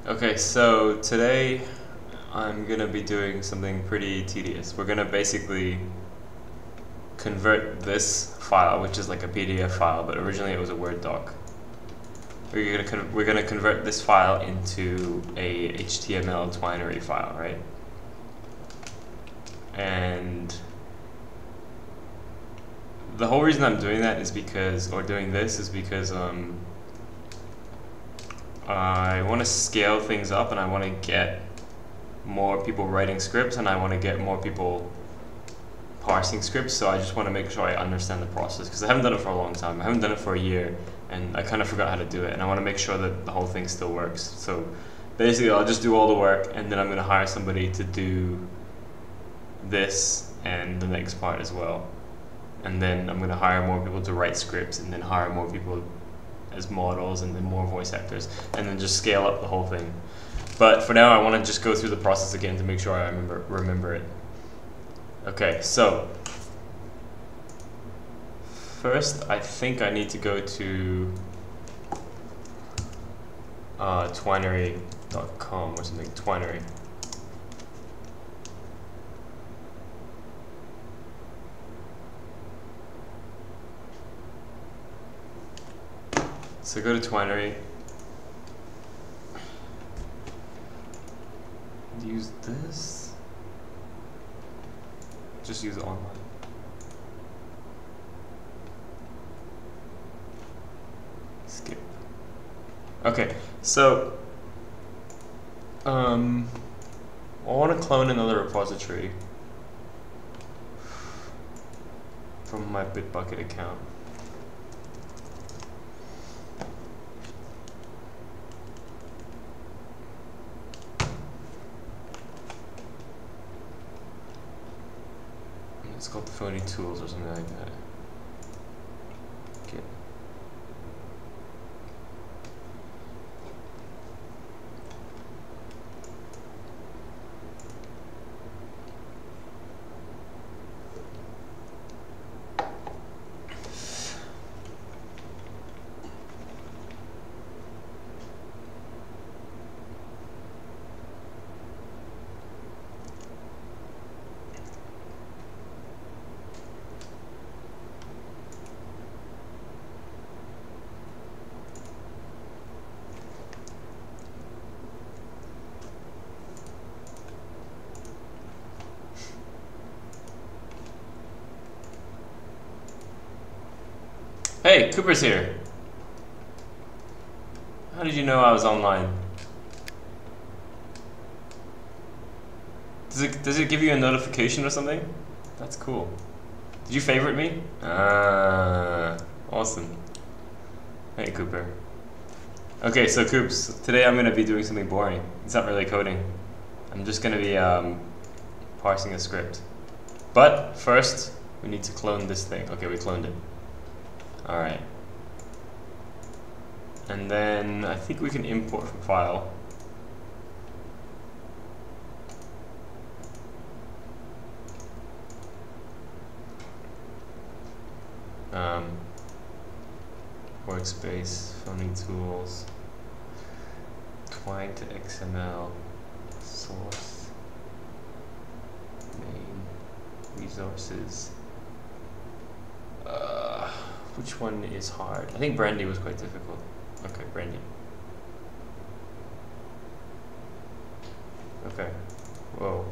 Okay, so today I'm gonna be doing something pretty tedious. We're gonna basically convert this file, which is like a PDF file, but originally it was a Word doc. We're gonna convert this file into a HTML twinery file, right? And the whole reason I'm doing that is because, or doing this is because I want to scale things up and I want to get more people writing scripts and I want to get more people parsing scripts, so I just want to make sure I understand the process because I haven't done it for a long time. I haven't done it for a year and I kind of forgot how to do it, and I want to make sure that the whole thing still works. So basically I'll just do all the work and then I'm going to hire somebody to do this and the next part as well. And then I'm going to hire more people to write scripts and then hire more people as models and then more voice actors and then just scale up the whole thing. But for now I want to just go through the process again to make sure I remember it. Okay, so first I think I need to go to twinery.com or something, twinery. So go to Twinery, use this, just use it online. Skip. Okay, so I want to clone another repository from my Bitbucket account. It's called Phony Tools or something like that. Okay. Hey, Cooper's here. How did you know I was online? Does it give you a notification or something? That's cool. Did you favorite me? Ah, awesome. Hey, Cooper. Okay, so Coops, today I'm gonna be doing something boring. It's not really coding. I'm just gonna be parsing a script. But first, we need to clone this thing. Okay, we cloned it. Alright. And then I think we can import from file. Workspace, Phony Tools, Twine to XML, source, main, resources. Which one is hard? I think Brandy was quite difficult. Okay, Brandy. Okay. Whoa.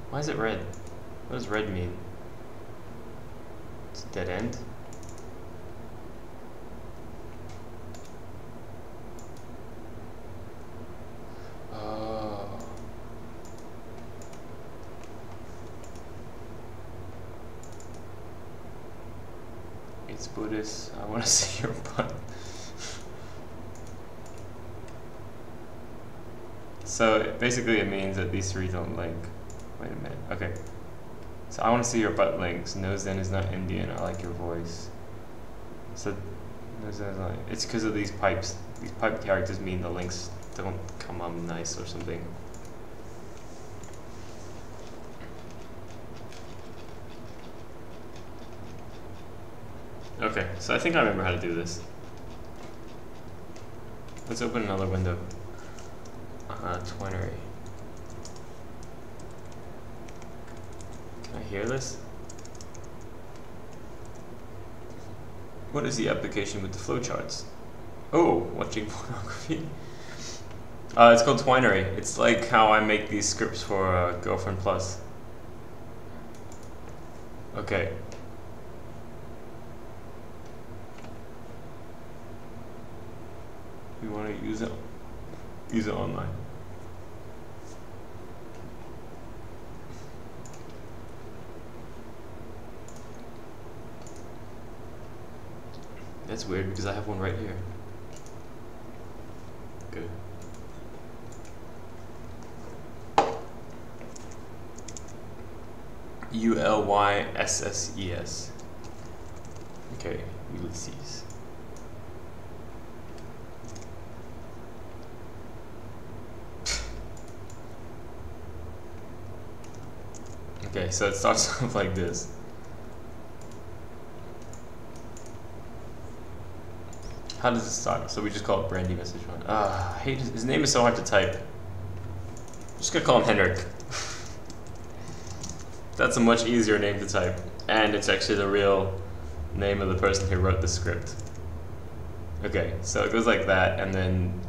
Why is it red? What does red mean? It's a dead end? It's Buddhist. I want to see your butt. So basically it means that these three don't link. Wait a minute. Okay. So I want to see your butt links. No Zen is not Indian. I like your voice. So no Zen is not. It's because of these pipes. These pipe characters mean the links don't come up nice or something. Okay, so I think I remember how to do this. Let's open another window. Twinery. Can I hear this? What is the application with the flowcharts? Oh, watching pornography. It's called Twinery. It's like how I make these scripts for Girlfriend Plus. Okay. We want to use it online. That's weird because I have one right here. Good. Ulysses. Okay, Ulysses. Okay, so it starts off like this. How does it start? So we just call it Brandy Message 1. I hate his name is so hard to type. I'm just gonna call him Henrik. That's a much easier name to type. And it's actually the real name of the person who wrote the script. Okay, so it goes like that, and then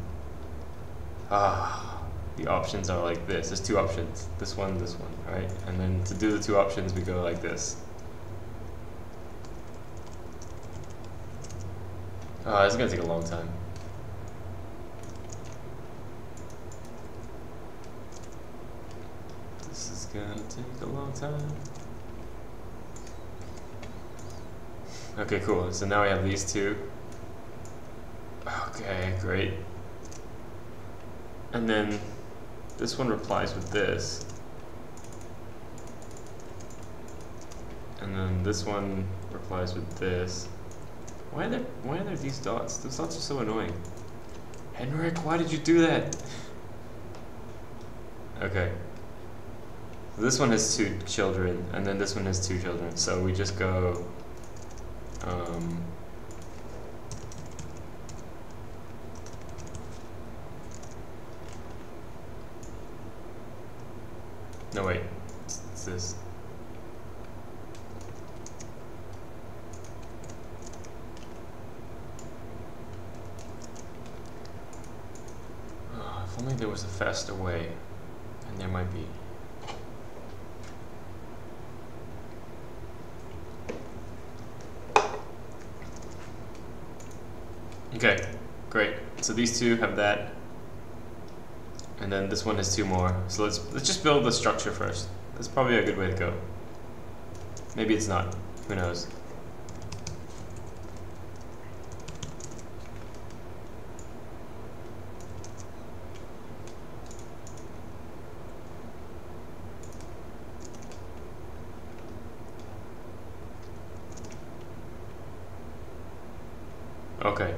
the options are like this. There's two options. This one, right? And then to do the two options, we go like this. This is gonna take a long time. This is gonna take a long time. Okay, cool. So now we have these two. Okay, great. And then this one replies with this. And then this one replies with this. Why are there these dots? Those dots are so annoying. Henrik, why did you do that? Okay. So this one has 2 children, and then this one has 2 children. So we just go no wait, it's this. If only there was a faster way, and there might be. Okay, great. So these two have that, and then this one has 2 more. So let's just build the structure first. That's probably a good way to go. Maybe it's not. Who knows? Okay.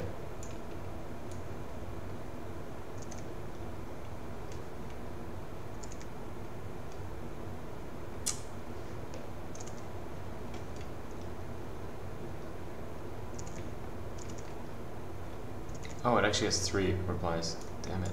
Oh, it actually has 3 replies. Damn it.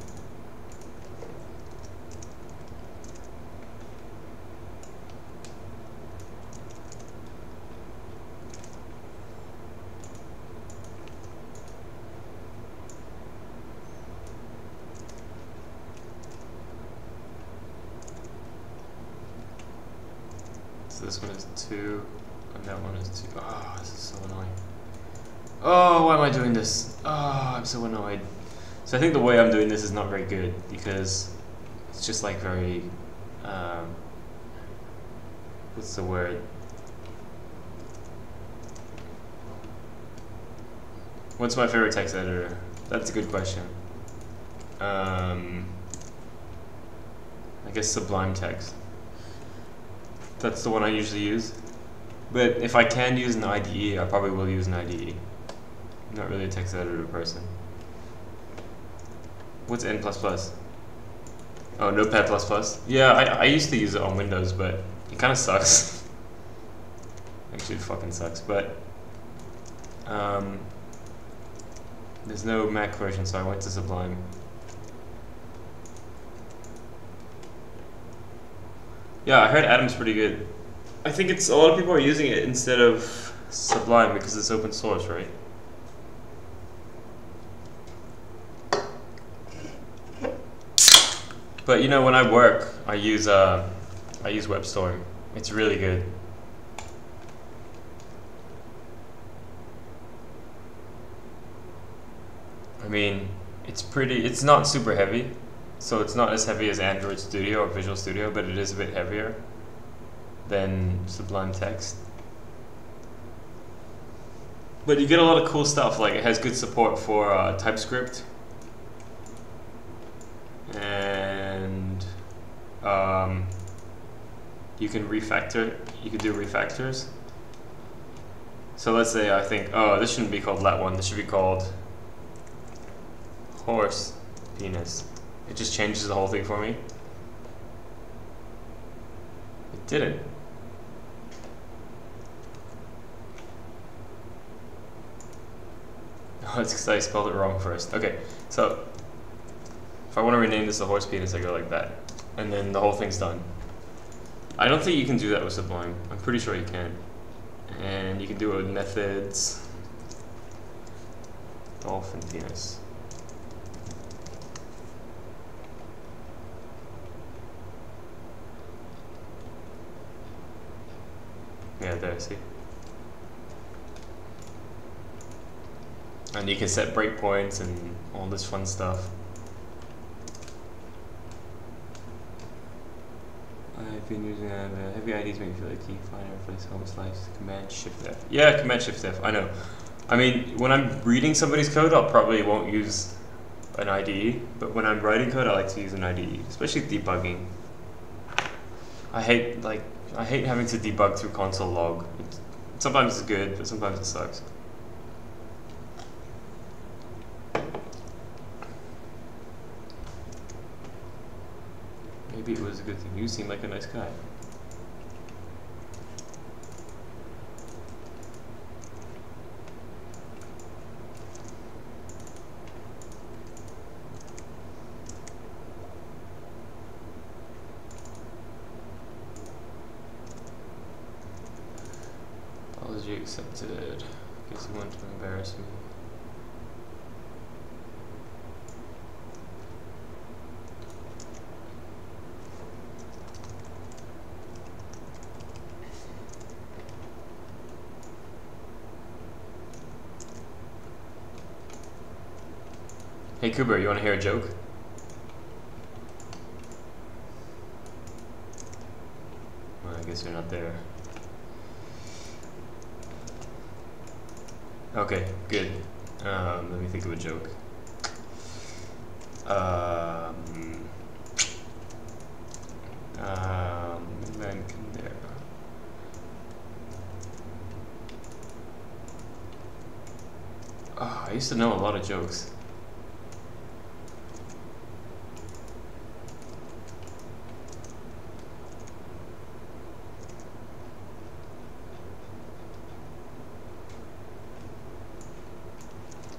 So this one is 2, and that one is 2. Oh, this is so annoying. Oh, why am I doing this? Oh, I'm so annoyed. So I think the way I'm doing this is not very good, because it's just like very, what's the word? What's my favorite text editor? That's a good question. I guess Sublime Text. That's the one I usually use. But if I can use an IDE, I probably will use an IDE. I'm not really a text editor person. What's N++? Oh, Notepad++? Yeah, I used to use it on Windows, but it kind of sucks. Actually, it fucking sucks, but There's no Mac version, so I went to Sublime. Yeah, I heard Atom's pretty good. I think it's a lot of people are using it instead of Sublime because it's open source, right? But you know, when I work, I use WebStorm. It's really good. I mean, it's not super heavy, so it's not as heavy as Android Studio or Visual Studio, but it is a bit heavier than Sublime Text. But you get a lot of cool stuff, like it has good support for TypeScript, and you can do refactors. So let's say I think, oh, this shouldn't be called Lat1, this should be called Horse Penis. It just changes the whole thing for me. It didn't. Oh, it's because I spelled it wrong first. Okay, so if I want to rename this a horse penis, I go like that. And then the whole thing's done. I don't think you can do that with Sublime. I'm pretty sure you can. And you can do it with methods. Dolphin penis. Yeah, there, see? And you can set breakpoints and all this fun stuff. I've been using heavy IDs make me feel like key find and replace home slice Command Shift F. Yeah, Command Shift F, I know. I mean, when I'm reading somebody's code, I'll probably won't use an IDE, but when I'm writing code, I like to use an IDE, especially debugging. I hate having to debug through console log. Sometimes it's good, but sometimes it sucks. Maybe it was a good thing. You seem like a nice guy. Apology accepted. Guess you want to embarrass me. Hey Cooper, you want to hear a joke? Well, I guess you're not there. Okay, good. Let me think of a joke. Oh, I used to know a lot of jokes.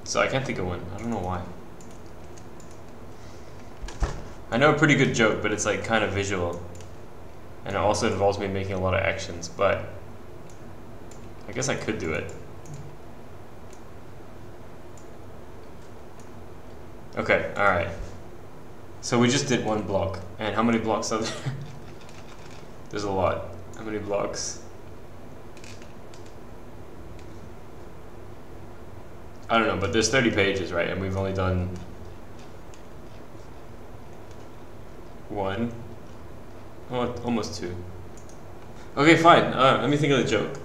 So I can't think of one. I don't know why. I know a pretty good joke, but it's like kind of visual. And it also involves me making a lot of actions, but I guess I could do it. Okay, alright. So we just did one block. And how many blocks are there? There's a lot. How many blocks? I don't know, but there's 30 pages, right? And we've only done one. Oh, almost two. Okay, fine. Let me think of the joke.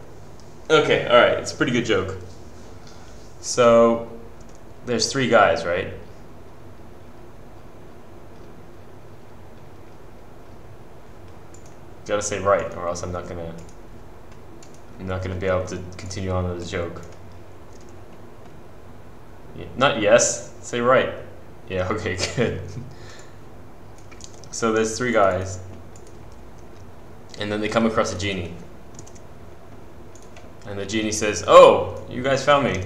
Okay, alright, it's a pretty good joke. So, there's three guys, right? Gotta say right, or else I'm not gonna be able to continue on with the joke. Yeah, not yes, say right. Yeah, okay, good. So there's three guys, and then they come across a genie. And the genie says, "Oh, you guys found me.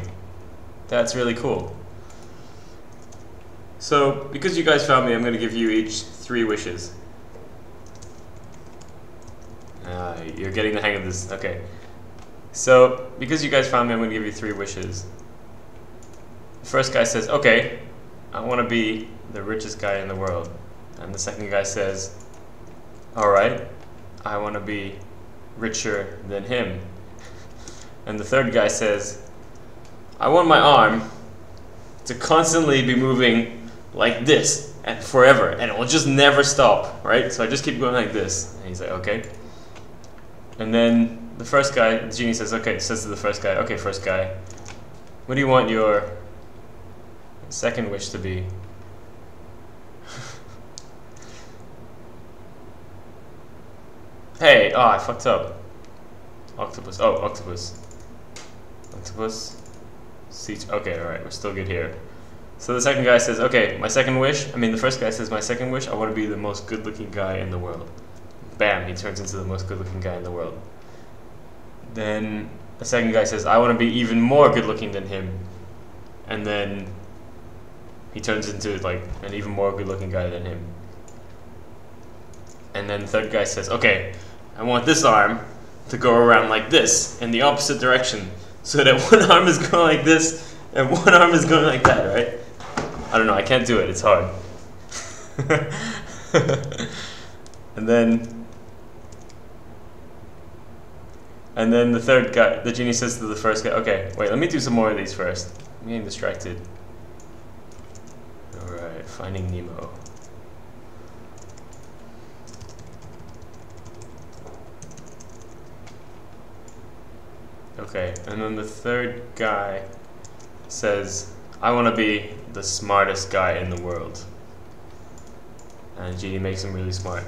That's really cool. So, because you guys found me, I'm going to give you each 3 wishes." You're getting the hang of this. Okay. So, because you guys found me, I'm going to give you 3 wishes. The first guy says, "Okay, I want to be the richest guy in the world." And the second guy says, "Alright, I want to be richer than him." And the third guy says, "I want my arm to constantly be moving like this and forever, and it will just never stop, right? So I just keep going like this." And he's like, "Okay." And then the first guy, the genie says, "Okay," says to the first guy, "Okay, first guy, what do you want your second wish to be?" Hey, oh, I fucked up. Octopus. Oh, octopus. Octopus. Siege. Okay, alright, we're still good here. So the second guy says, "Okay, my second wish," the first guy says, "My second wish, I want to be the most good-looking guy in the world." Bam, he turns into the most good-looking guy in the world. Then the second guy says, "I want to be even more good-looking than him." And then he turns into like an even more good-looking guy than him. And then the third guy says, "Okay, I want this arm to go around like this in the opposite direction, so that one arm is going like this and one arm is going like that," right? I don't know, I can't do it, it's hard. And then the third guy, the genie says to the first guy, "Okay, wait, let me do some more of these first. I'm getting distracted." Alright, Finding Nemo. Okay, and then the third guy says, "I want to be the smartest guy in the world." And genie makes him really smart.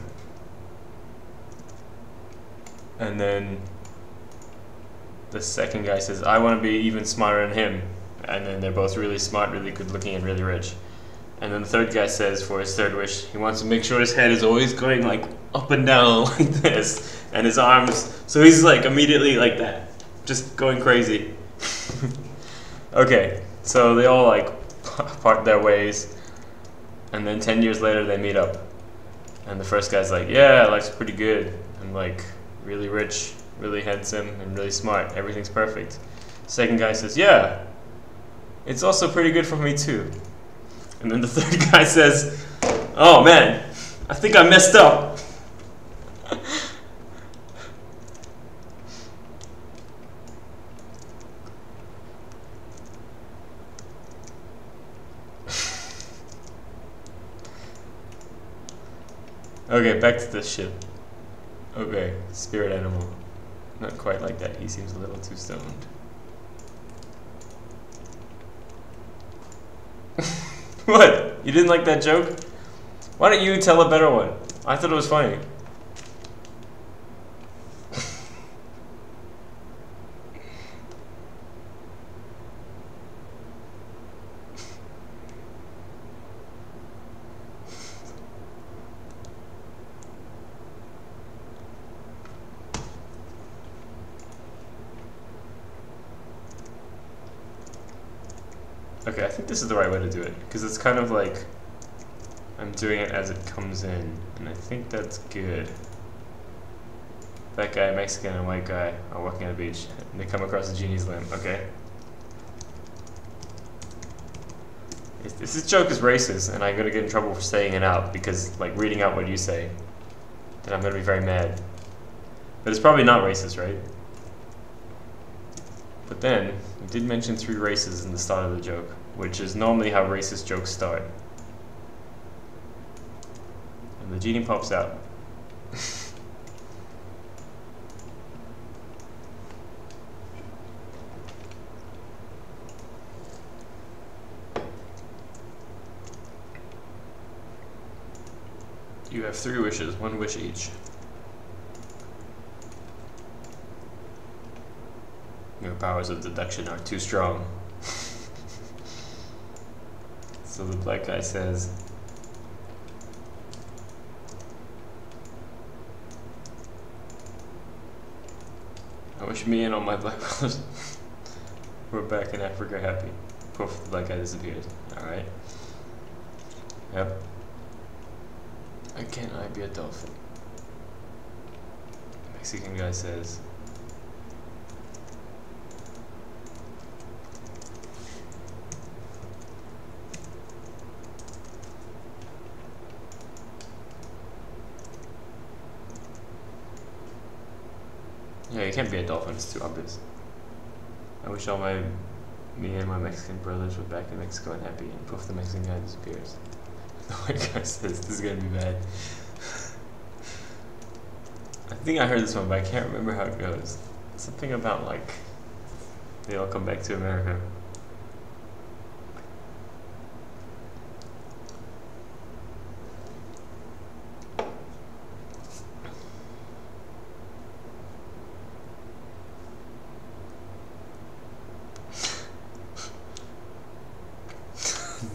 And then the second guy says, "I want to be even smarter than him." And then they're both really smart, really good looking, and really rich. And then the third guy says for his third wish, he wants to make sure his head is always going like up and down like this. And his arms, so he's like immediately like that. Just going crazy. Okay, so they all like part their ways. And then 10 years later they meet up. And the first guy's like, "Yeah, life's pretty good. I'm like really rich, really handsome, and really smart. Everything's perfect." Second guy says, "Yeah, it's also pretty good for me too." And then the third guy says, "Oh man, I think I messed up." Okay, back to this shit. Okay, spirit animal. Not quite like that, he seems a little too stoned. What? You didn't like that joke? Why don't you tell a better one? I thought it was funny. Okay, I think this is the right way to do it, because it's kind of like I'm doing it as it comes in, and I think that's good. That guy, Mexican and white guy, are walking on the beach, and they come across a genie's lamp. Okay. If this joke is racist, and I'm gonna get in trouble for saying it out, because like reading out what you say, then I'm gonna be very mad. But it's probably not racist, right? But then, we did mention 3 races in the start of the joke, which is normally how racist jokes start. And the genie pops out. You have 3 wishes, 1 wish each. Your powers of deduction are too strong. So the black guy says, "Oh Wish me and all my black brothers were back in Africa happy. Poof, the black guy disappears. Alright. Yep. Why can't I be a dolphin? Mexican guy says. Yeah, you can't be a dolphin, it's too obvious. I wish me and my Mexican brothers were back in Mexico and happy, and poof, the Mexican guy disappears. The white guy says, this is gonna be bad. I think I heard this one, but I can't remember how it goes. Something about like, they all come back to America.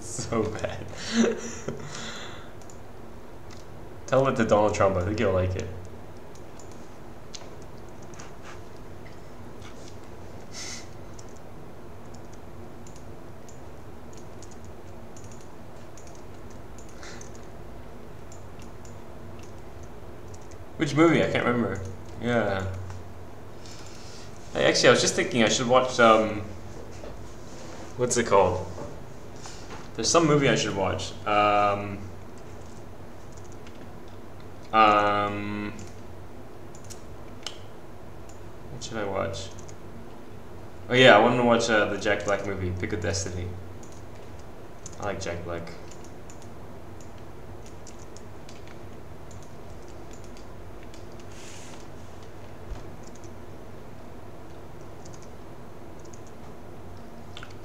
So bad. Tell it to Donald Trump, I think he'll like it. Which movie? I can't remember. Yeah. Hey, actually, I was just thinking I should watch, what's it called? There's some movie I should watch. What should I watch? Oh yeah, I wanted to watch the Jack Black movie, Pick of Destiny. I like Jack Black.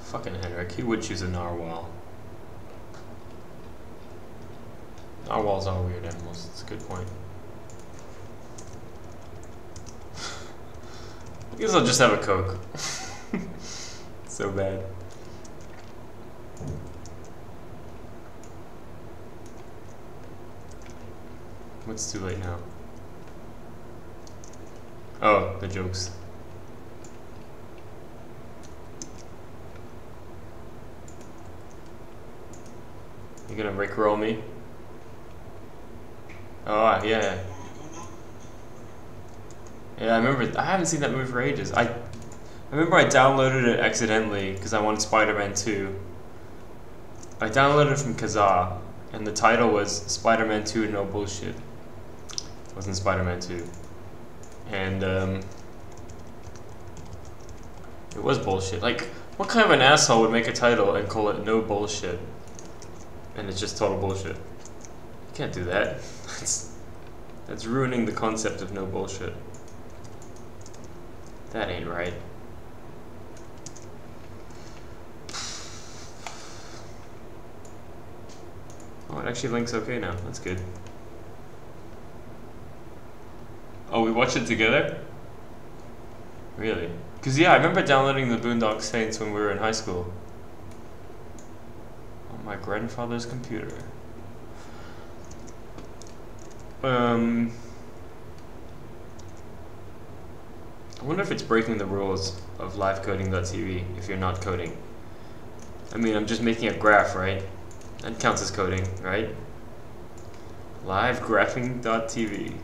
Fucking Henrik, he would choose a narwhal. Narwhals are weird animals, that's a good point. I guess I'll just have a Coke. So bad. What's too late now? Oh, the jokes. You gonna rickroll me? Oh, yeah. Yeah, I remember. I haven't seen that movie for ages. I remember I downloaded it accidentally because I wanted Spider-Man 2. I downloaded it from Kazaa, and the title was Spider-Man 2 No Bullshit. It wasn't Spider-Man 2. And, it was bullshit. Like, what kind of an asshole would make a title and call it No Bullshit? And it's just total bullshit. You can't do that. That's ruining the concept of no bullshit. That ain't right. Oh, it actually links okay now. That's good. Oh, we watched it together? Really? Because, yeah, I remember downloading the Boondock Saints when we were in high school. On my grandfather's computer. I wonder if it's breaking the rules of livecoding.tv if you're not coding. I mean, I'm just making a graph, right? That counts as coding, right? Livegraphing.tv.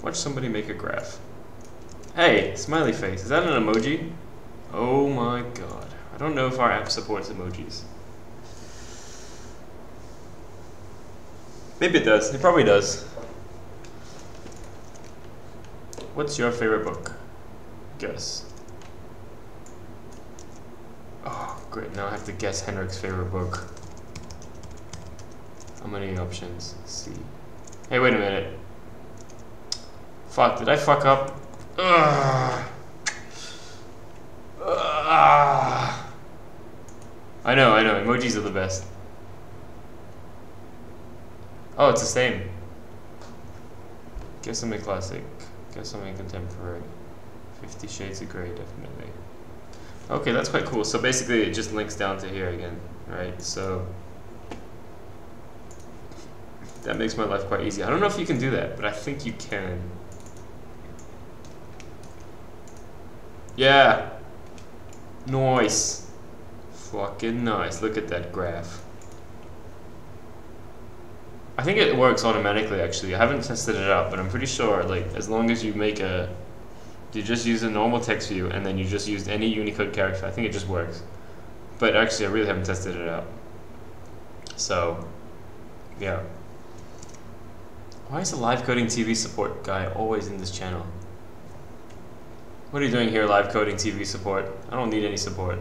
Watch somebody make a graph. Hey, smiley face. Is that an emoji? Oh my god. I don't know if our app supports emojis. Maybe it does. It probably does. What's your favorite book? Guess. Oh, great. Now I have to guess Henrik's favorite book. How many options? Let's see. Hey, wait a minute. Fuck, did I fuck up? Ugh. Ugh. I know. Emojis are the best. Oh, it's the same. Guess I'm a classic. Guess I'm a contemporary. 50 Shades of Grey, definitely. Okay, that's quite cool. So basically it just links down to here again, right? So that makes my life quite easy. I don't know if you can do that, but I think you can. Yeah. Nice. Fucking nice. Look at that graph. I think it works automatically actually. I haven't tested it out, but I'm pretty sure like as long as you make a you just use a normal text view and then you just used any Unicode character, I think it just works. But actually I really haven't tested it out. So yeah. Why is the live coding TV support guy always in this channel? What are you doing here, live coding TV support? I don't need any support.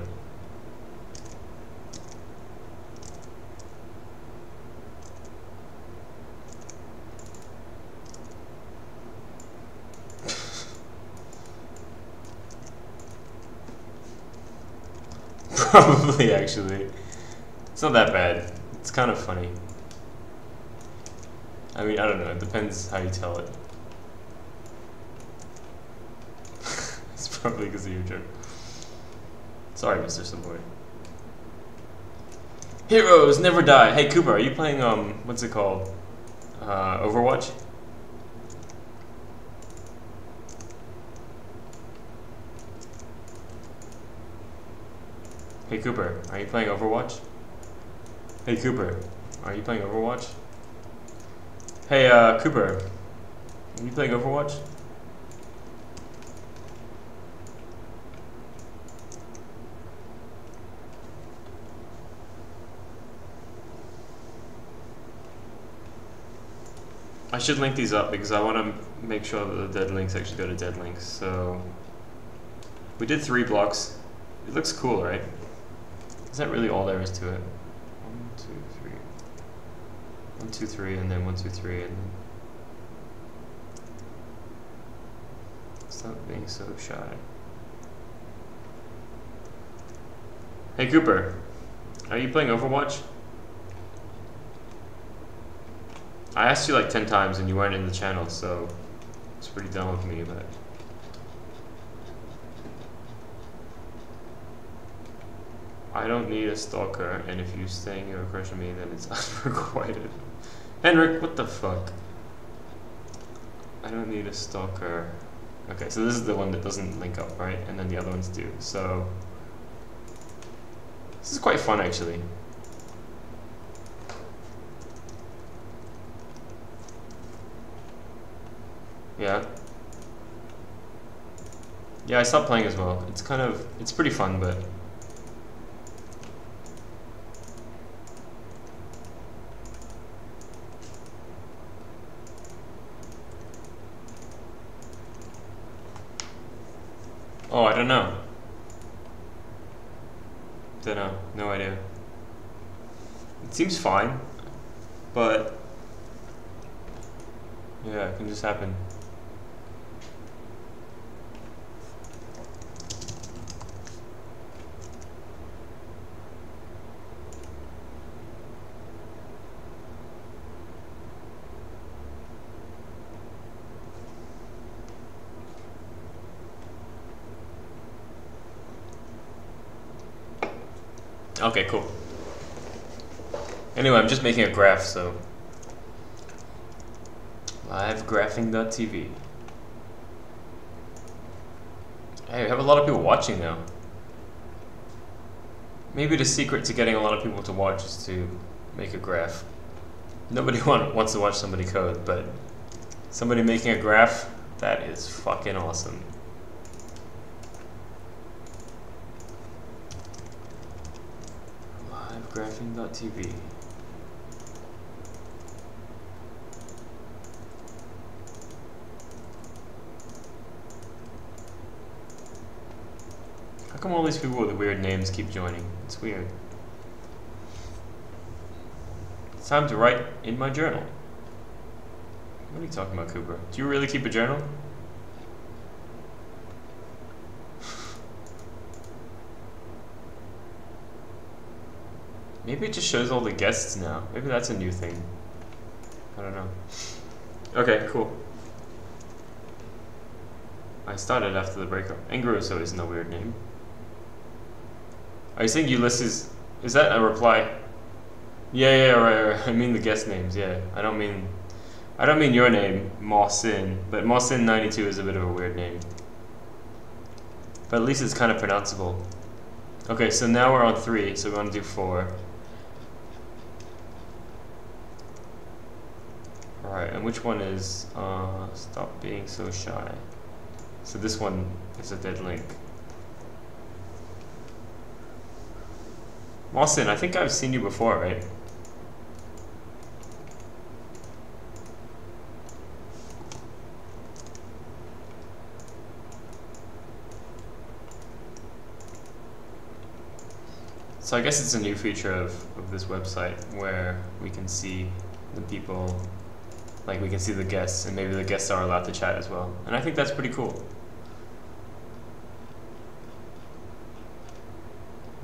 Probably, actually. It's not that bad. It's kind of funny. I mean, I don't know. It depends how you tell it. It's probably because of your joke. Sorry, Mr. Support. Heroes never die. Hey, Cooper, are you playing, what's it called? Overwatch? Hey Cooper, are you playing Overwatch? Hey Cooper, are you playing Overwatch? Hey Cooper, are you playing Overwatch? I should link these up because I want to make sure that the dead links actually go to dead links. So we did 3 blocks. It looks cool, right? Is that really all there is to it? 1, 2, 3. 1, 2, 3, and then 1, 2, 3, and then... Stop being so shy. Hey Cooper, are you playing Overwatch? I asked you like 10 times and you weren't in the channel, so it's pretty dumb of me, but... I don't need a stalker, and if you're saying you're a crush on me, then it's unrequited. Henrik, what the fuck? I don't need a stalker. Okay, so this is the one that doesn't link up, right? And then the other ones do. So this is quite fun, actually. Yeah. Yeah, I stopped playing as well. It's kind of, it's pretty fun, but... Oh, I don't know. Don't know. No idea. It seems fine, but yeah, it can just happen. Okay, cool. Anyway, I'm just making a graph, so... Livegraphing.tv. Hey, we have a lot of people watching now. Maybe the secret to getting a lot of people to watch is to make a graph. Nobody wants to watch somebody code, but somebody making a graph, that is fucking awesome. Livegraphing.tv. How come all these people with weird names keep joining? It's weird. It's time to write in my journal. What are you talking about, Cooper? Do you really keep a journal? Maybe it just shows all the guests now. Maybe that's a new thing. I don't know. Okay, cool. I started after the breakup. Engroso isn't a weird name. Are you saying Ulysses? Is that a reply? Yeah, right. I mean the guest names. Yeah, I don't mean your name, Mawsin. But Mawsin92 is a bit of a weird name. But at least it's kind of pronounceable. Okay, so now we're on 3, so we want to do 4. Alright, and which one is stop being so shy? So this one is a dead link. Mawson, I think I've seen you before, right? So I guess it's a new feature of this website where we can see the people, like we can see the guests, and maybe the guests are allowed to chat as well. And I think that's pretty cool.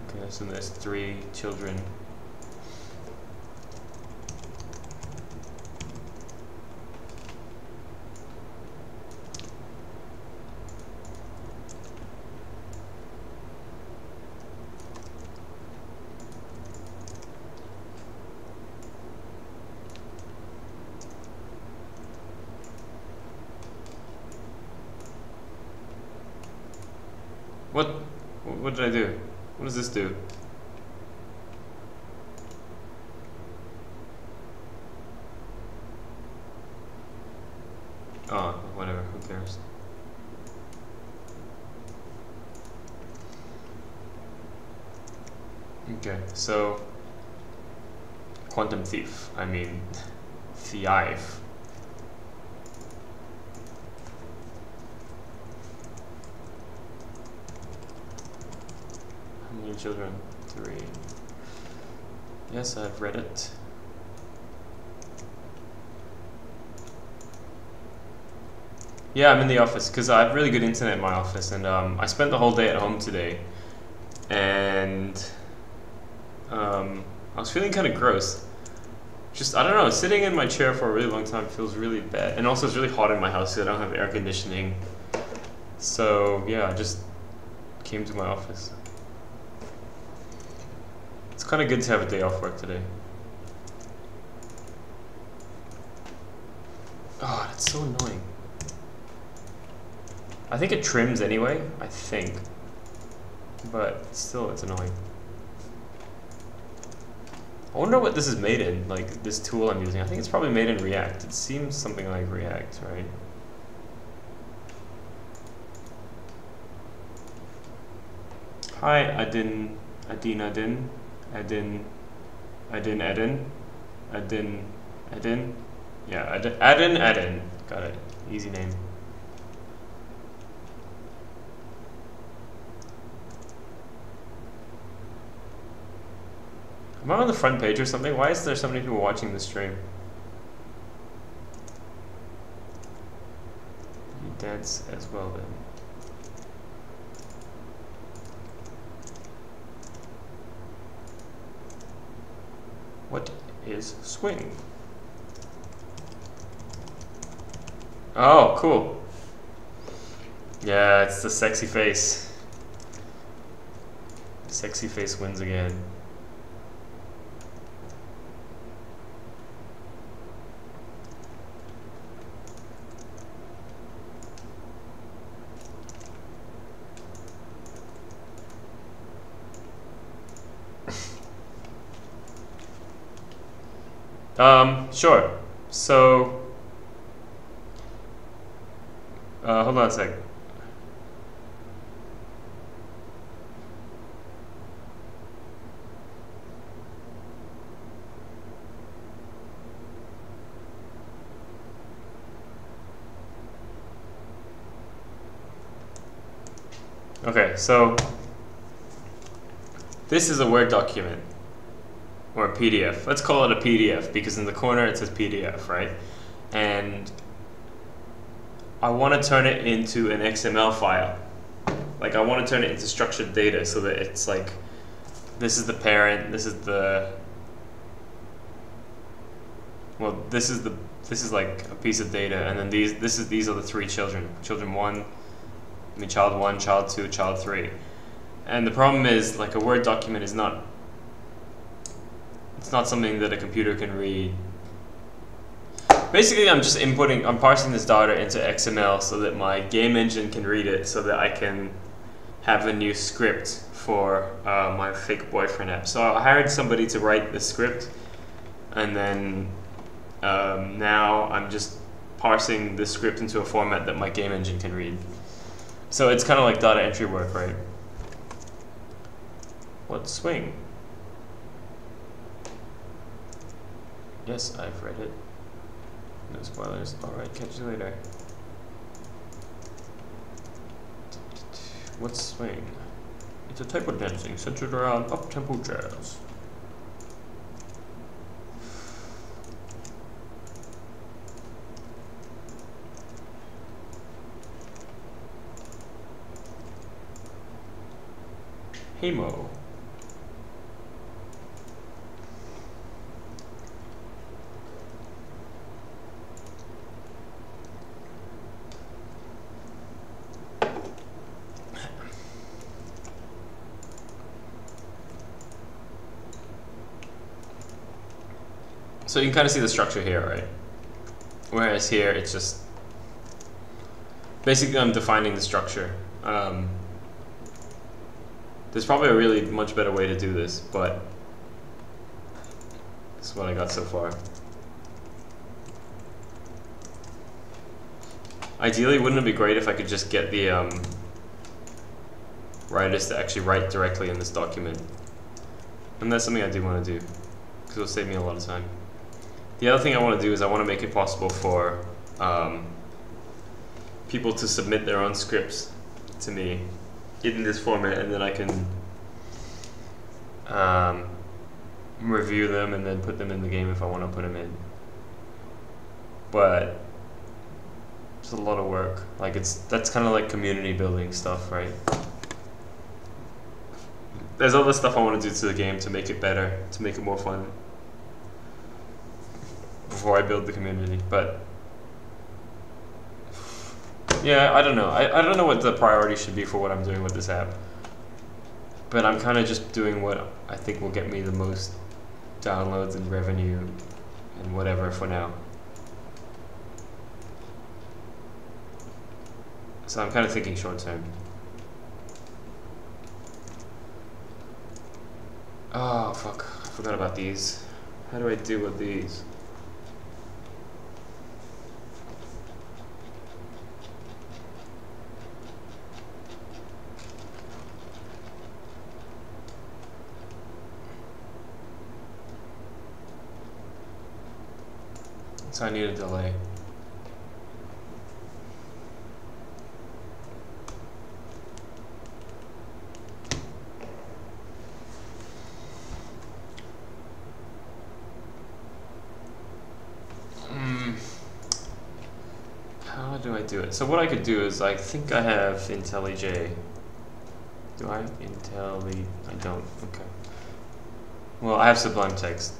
Okay, so there's 3 children. What did I do? What does this do? Oh, whatever, who cares? Okay, so Quantum Thief, I mean Thief. How many children? 3. Yes, I've read it. Yeah, I'm in the office because I have really good internet in my office, and I spent the whole day at home today, and I was feeling kind of gross. Just, I don't know, sitting in my chair for a really long time feels really bad, and also it's really hot in my house because I don't have air conditioning. So yeah, I just came to my office. It's kind of good to have a day off work today. Oh, that's so annoying. I think it trims anyway, I think. But still, it's annoying. I wonder what this is made in, like this tool I'm using. I think it's probably made in React. It seems something like React, right? Hi, Adin. Yeah, Adin. Got it. Easy name. Am I on the front page or something? Why is there so many people watching this stream? You dance as well then. What is swing? Oh, cool. Yeah, it's the sexy face. Sexy face wins again. Sure. So, hold on a sec. Okay, so this is a Word document. Or a PDF. Let's call it a PDF because in the corner it says PDF, right? And I want to turn it into an XML file. Like I want to turn it into structured data so that it's like, this is the parent, this is the, well, this is like a piece of data, and then these are the 3 children. Child 1, child 2, child 3. And the problem is, like, a Word document is not, it's not something that a computer can read. Basically, I'm parsing this data into XML so that my game engine can read it, so that I can have a new script for my fake boyfriend app. So I hired somebody to write the script, and then now I'm just parsing the script into a format that my game engine can read. So it's kind of like data entry work, right? What swing? Yes, I've read it. No spoilers. Alright, catch you later. What swing? It's a type of dancing centered around up-tempo jazz. Hey Mo. So you can kind of see the structure here, right? Whereas here, it's just basically I'm defining the structure. There's probably a really much better way to do this, but this is what I got so far. Ideally, wouldn't it be great if I could just get the writers to actually write directly in this document? And that's something I do want to do, because it'll save me a lot of time. The other thing I want to do is I want to make it possible for people to submit their own scripts to me in this format, and then I can review them and then put them in the game if I want to put them in. But it's a lot of work. Like that's kind of like community building stuff, right? There's other stuff I want to do to the game to make it better, to make it more fun before I build the community, but yeah, I don't know. I don't know what the priority should be for what I'm doing with this app, but I'm kind of just doing what I think will get me the most downloads and revenue and whatever for now. So I'm kind of thinking short term. Oh fuck, I forgot about these. How do I deal with these? So I need a delay. How do I do it? So what I could do is, I think I have IntelliJ. Do I? I don't. Okay. Well, I have Sublime Text.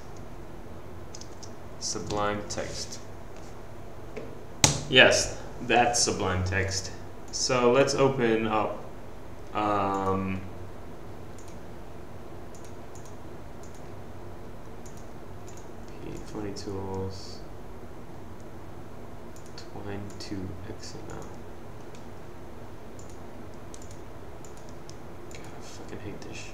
Sublime Text. Yes, that's Sublime Text. So let's open up P20 Tools, Twine to XML. God, I fucking hate this shit.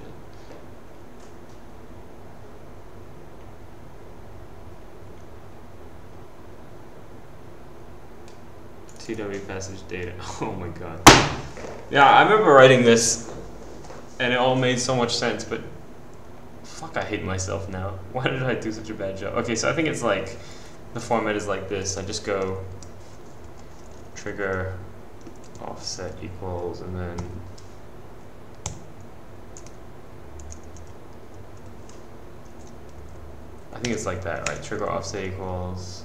TW passage data. Oh my god. Yeah, I remember writing this and it all made so much sense, but fuck, I hate myself now. Why did I do such a bad job? Okay, so I think it's like, the format is like this. I just go trigger offset equals, and then I think it's like that, right? Trigger offset equals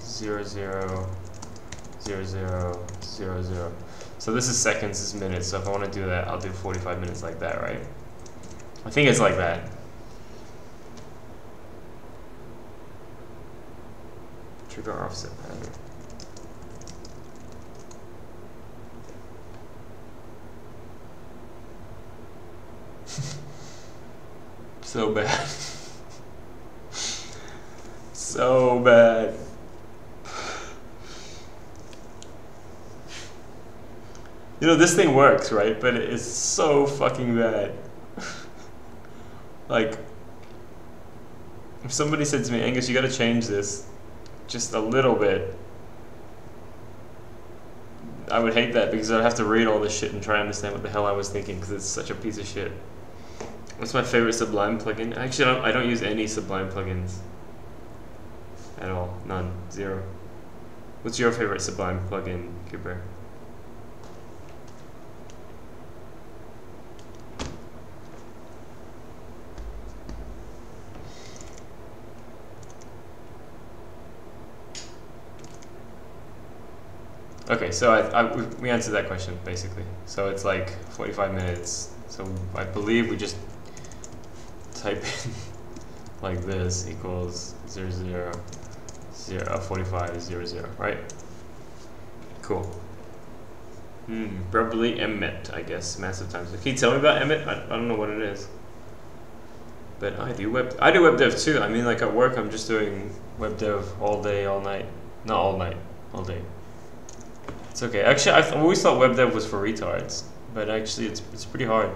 0, 0, 0, 0, 0, 0. So this is seconds, this is minutes. So if I want to do that, I'll do 45 minutes like that, right? I think it's like that. Trigger offset pattern. So bad. So bad. You know, this thing works, right? But it is so fucking bad. Like, if somebody said to me, Angus, you gotta change this just a little bit, I would hate that because I'd have to read all this shit and try to understand what the hell I was thinking because it's such a piece of shit. What's my favorite Sublime plugin? Actually, I don't use any Sublime plugins at all. None. Zero. What's your favorite Sublime plugin, Cooper? Okay, so we answered that question basically. So it's like 45 minutes. So I believe we just type in like this equals 0, 0, 0, 45, 0, 0, right? Cool. Probably Emmet, I guess, massive times. Can you tell me about Emmet? I don't know what it is. But I do web dev too. I mean, like at work, I'm just doing web dev all day, all night. Not all night, all day. It's okay. Actually, I always thought web dev was for retards, but actually, it's pretty hard.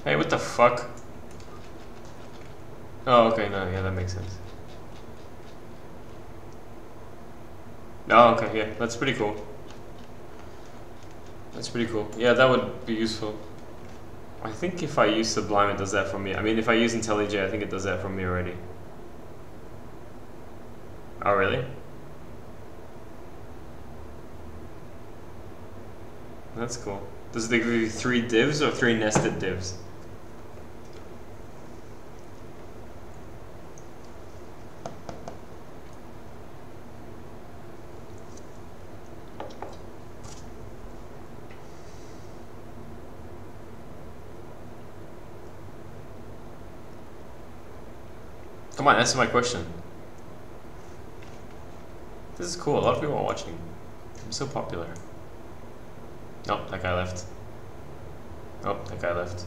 Hey, what the fuck? Oh, okay, no, yeah, that makes sense. Oh, okay, yeah, that's pretty cool. That's pretty cool. Yeah, that would be useful. I think if I use Sublime, it does that for me. I mean, if I use IntelliJ, I think it does that for me already. Oh, really? That's cool. Does it give you 3 divs or 3 nested divs? Come on, answer my question. This is cool. A lot of people are watching. I'm so popular. Oh, that guy left. Oh, that guy left.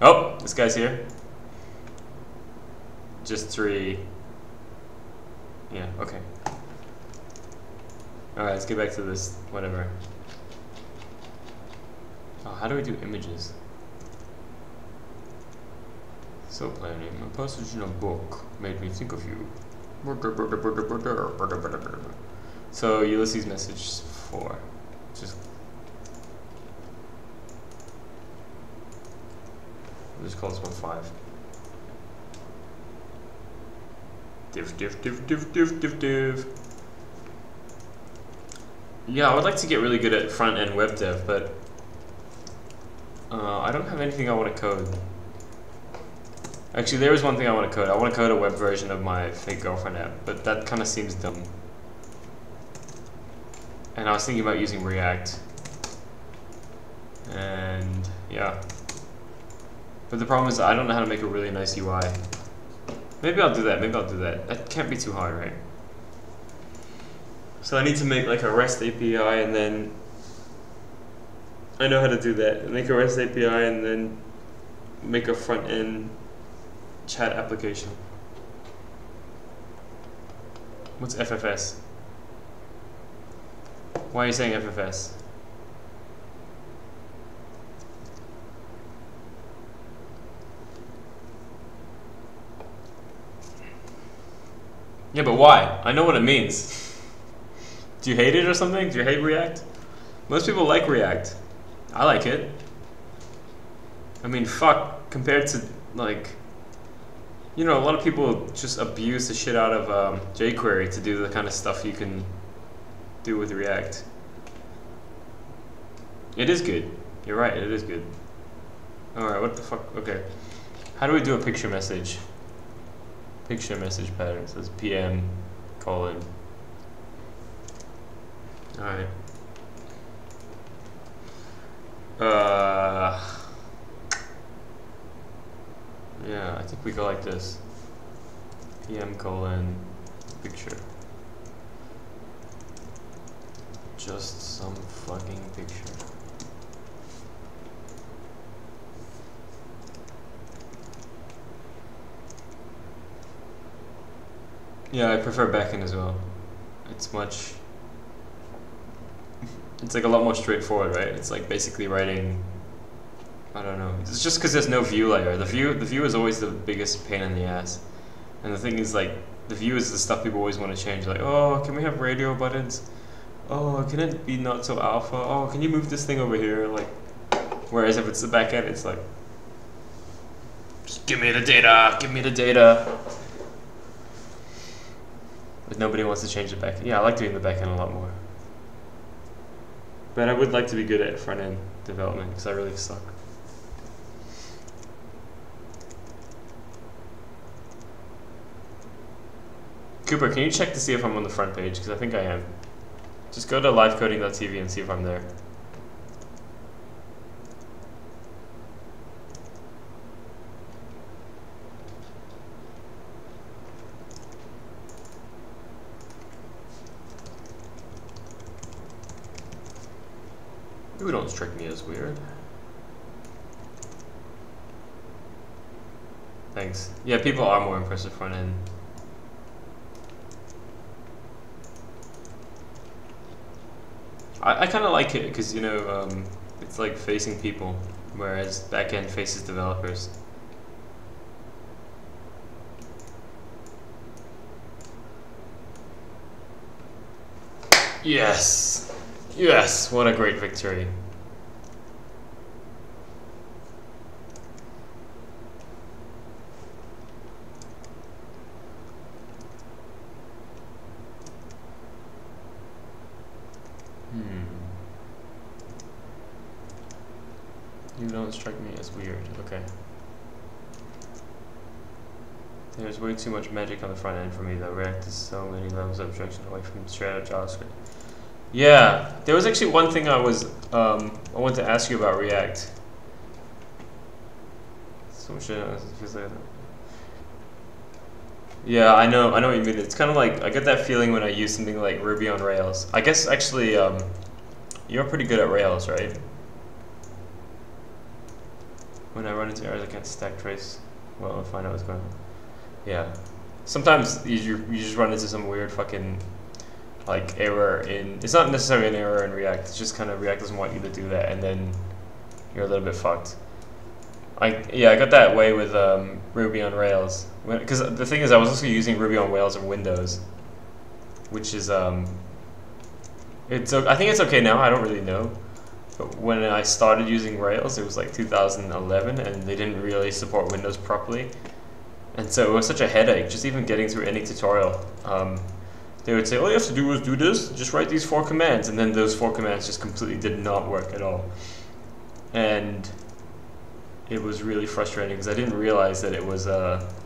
Oh, this guy's here. Just 3. Yeah, okay. Alright, let's get back to this, whatever. Oh, how do we do images? So planning, a passage in a book made me think of you. So Ulysses message 4. Just call this one 5. Div. Yeah, I would like to get really good at front end web dev, but I don't have anything I want to code. Actually, there is one thing I want to code. I want to code a web version of my fake girlfriend app, but that kind of seems dumb. And I was thinking about using React. And yeah. But the problem is I don't know how to make a really nice UI. Maybe I'll do that. That can't be too hard, right? So I need to make like a REST API and then I know how to do that. Make a REST API and then make a front end chat application. What's FFS? Why are you saying FFS? Yeah, but why? I know what it means. Do you hate it or something? Do you hate React? Most people like React. I like it. I mean, fuck, compared to, like, you know, a lot of people just abuse the shit out of jQuery to do the kind of stuff you can do with React. It is good. You're right, it is good. Alright, what the fuck? Okay. How do we do a picture message? Picture message pattern. It says PM : Alright. Yeah, I think we go like this. PM colon picture. Just some fucking picture. Yeah, I prefer backend as well. It's much. It's like a lot more straightforward, right? It's like basically writing. I don't know. It's just because there's no view layer. The view is always the biggest pain in the ass. And the thing is, like, the view is the stuff people always want to change. Like, oh, can we have radio buttons? Oh, can it be not so alpha? Oh, can you move this thing over here? Like, whereas if it's the back end, it's like, just give me the data, give me the data. But nobody wants to change the back end. Yeah, I like doing the back end a lot more. But I would like to be good at front end development because I really suck. Cooper, can you check to see if I'm on the front page? Because I think I am. Just go to livecoding.tv and see if I'm there. You don't strike me as weird. Thanks. Yeah, people are more impressive front end. I kind of like it because, you know, it's like facing people, whereas backend faces developers. Yes! Yes! What a great victory. You don't strike me as weird. Okay. There's way too much magic on the front end for me though. React is so many levels of abstraction away from straight out JavaScript. Yeah, there was actually one thing I wanted to ask you about React. Yeah, I know what you mean. It's kind of like, I get that feeling when I use something like Ruby on Rails. I guess actually, you're pretty good at Rails, right? When I run into errors, I can't stack trace. Well, I'll find out what's going on. Yeah. Sometimes you just run into some weird fucking like error in. It's not necessarily an error in React. It's just kind of React doesn't want you to do that, and then you're a little bit fucked. I got that way with Ruby on Rails. Because the thing is, I was also using Ruby on Rails in Windows, which is I think it's okay now. I don't really know. But when I started using Rails, it was like 2011, and they didn't really support Windows properly. And so it was such a headache, just even getting through any tutorial. They would say, all you have to do is do this, just write these 4 commands, and then those 4 commands just completely did not work at all. And it was really frustrating, because I didn't realize that it was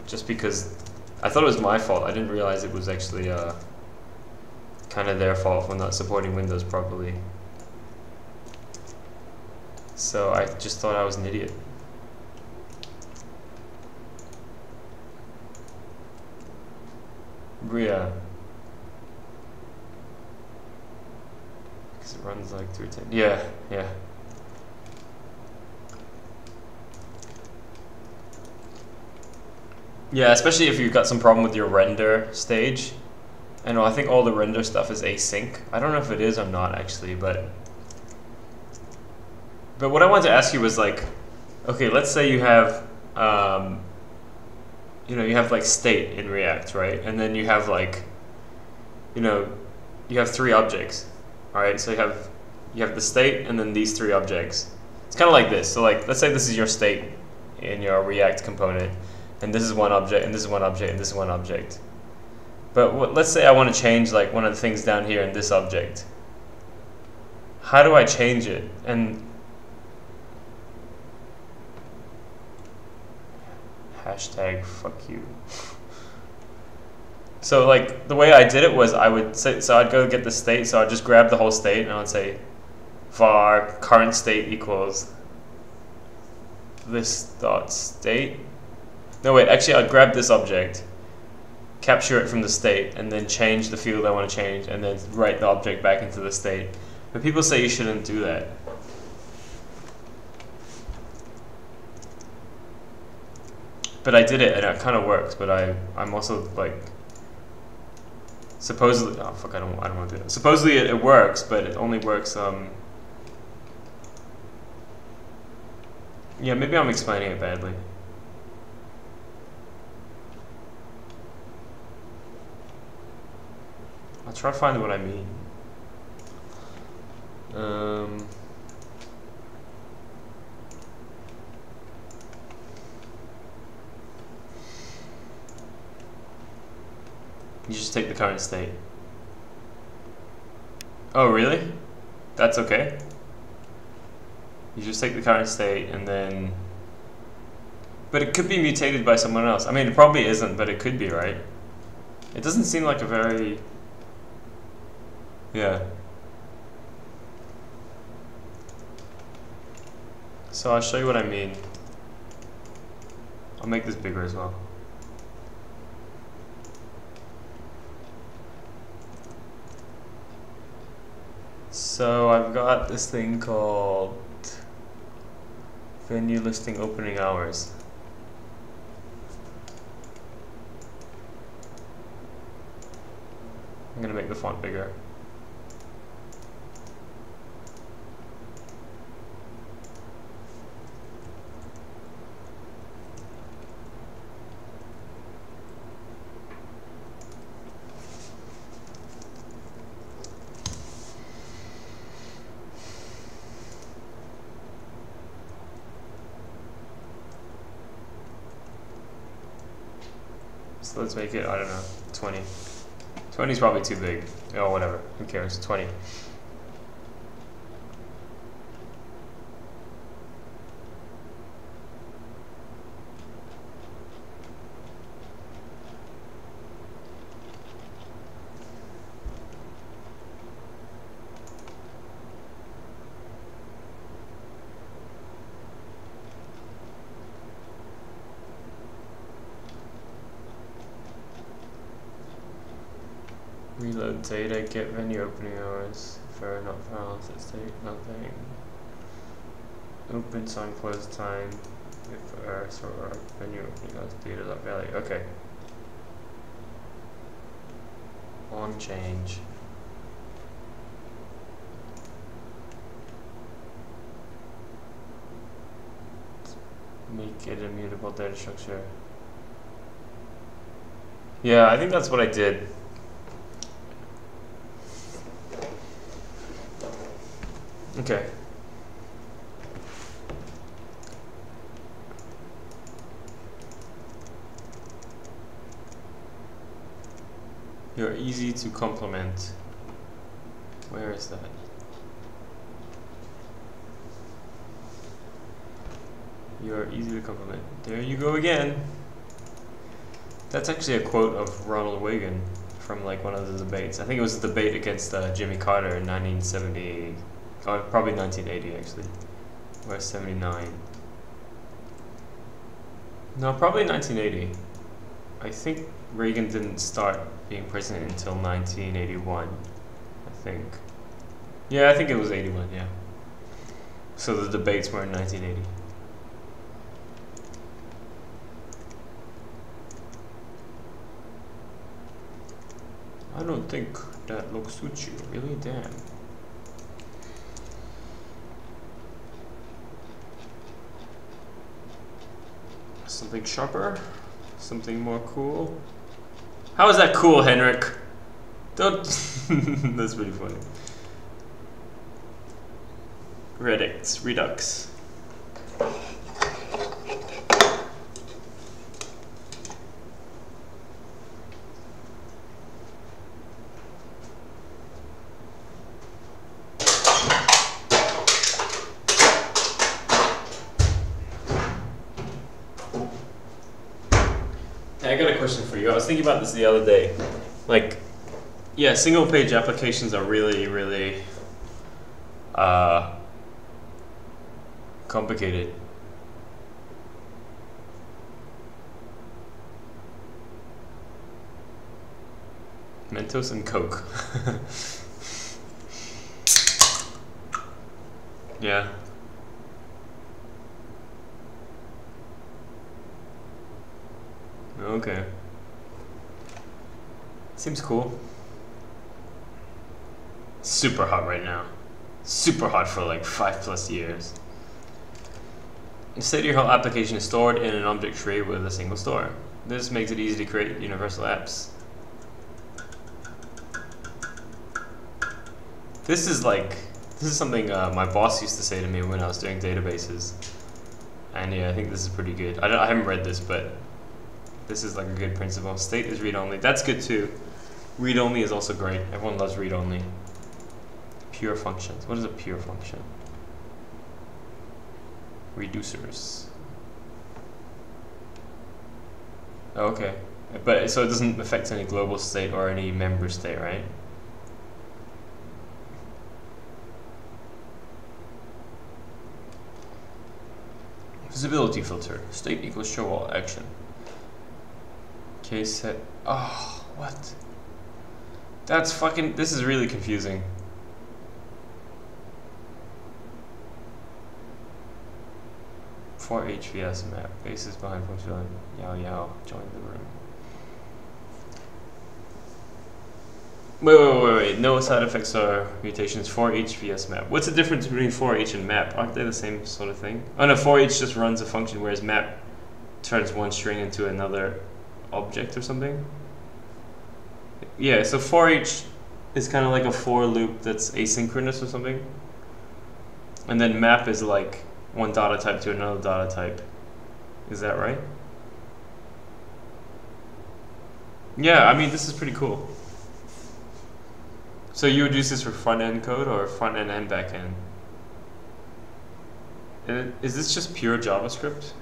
just because I thought it was my fault. I didn't realize it was actually kind of their fault for not supporting Windows properly. So I just thought I was an idiot. Yeah. Because it runs like 310. Yeah, yeah. Yeah, especially if you've got some problem with your render stage. I know, I think all the render stuff is async. I don't know if it is or not actually, but what I wanted to ask you was like, okay, let's say you have, you know, you have like state in React, right? And then you have like, you know, you have 3 objects, all right? So you have the state and then these 3 objects. It's kind of like this. So like, let's say this is your state in your React component, and this is one object, and this is one object, and this is one object. But let's say I want to change like one of the things down here in this object. How do I change it? And hashtag fuck you. So like the way I did it was I would say, so I'd go get the state, so I'd just grab the whole state and I'd say var current state equals this dot state. No wait, actually I'd grab this object, capture it from the state, and then change the field I want to change, and then write the object back into the state. But people say you shouldn't do that. But I did it, and it kind of works. But I'm also like, supposedly, oh fuck, I don't want to do that. Supposedly it works, but it only works. Yeah, maybe I'm explaining it badly. I'll try to find what I mean. You just take the current state. Oh, really? That's okay? You just take the current state and then... But it could be mutated by someone else. I mean, it probably isn't, but it could be, right? It doesn't seem like a very... Yeah. So I'll show you what I mean. I'll make this bigger as well. So I've got this thing called venue listing opening hours. I'm gonna make the font bigger. So let's make it, I don't know, 20. 20 is probably too big. Oh, whatever. Who cares? 20. Reload data, get venue opening hours, for not found, set state, nothing. Open time, close time, if error, or venue opening hours, data.value. Okay. On change. Make it a mutable data structure. Yeah, I think that's what I did. Okay. You're easy to complement. Where is that? You're easy to compliment. There you go again. That's actually a quote of Ronald Reagan from like one of the debates. I think it was a debate against Jimmy Carter in 1970. Oh, probably 1980 actually, or 79. No, probably 1980. I think Reagan didn't start being president until 1981, I think. Yeah, I think it was 81, yeah. So the debates were in 1980. I don't think that look suits you, really, damn. Something sharper, something more cool. How is that cool, Henrik? Don't. That's pretty funny. Redux. I got a question for you. I was thinking about this the other day. Like, yeah, single page applications are really, really complicated. Mentos and Coke. Yeah. Okay. Seems cool. Super hot right now. Super hot for like 5+ years. Instead, your whole application is stored in an object tree with a single store. This makes it easy to create universal apps. This is something my boss used to say to me when I was doing databases. And yeah, I think this is pretty good. I haven't read this, but this is like a good principle. State is read-only. That's good too. Read-only is also great. Everyone loves read-only. Pure functions. What is a pure function? Reducers. Oh, okay. But so it doesn't affect any global state or any member state, right? Visibility filter. State equals show all action. Case set. Oh, what? That's fucking. This is really confusing. For HVS map. Basis behind functionality. Yao Yao. Join the room. Wait. No side effects or mutations for HVS map. What's the difference between for each and map? Aren't they the same sort of thing? Oh no, for each just runs a function, whereas map turns one string into another object or something. Yeah, so for each is kind of like a for loop that's asynchronous or something. And then map is like one data type to another data type. Is that right? Yeah, I mean, this is pretty cool. So you would use this for front-end code or front-end and back-end? Is this just pure JavaScript?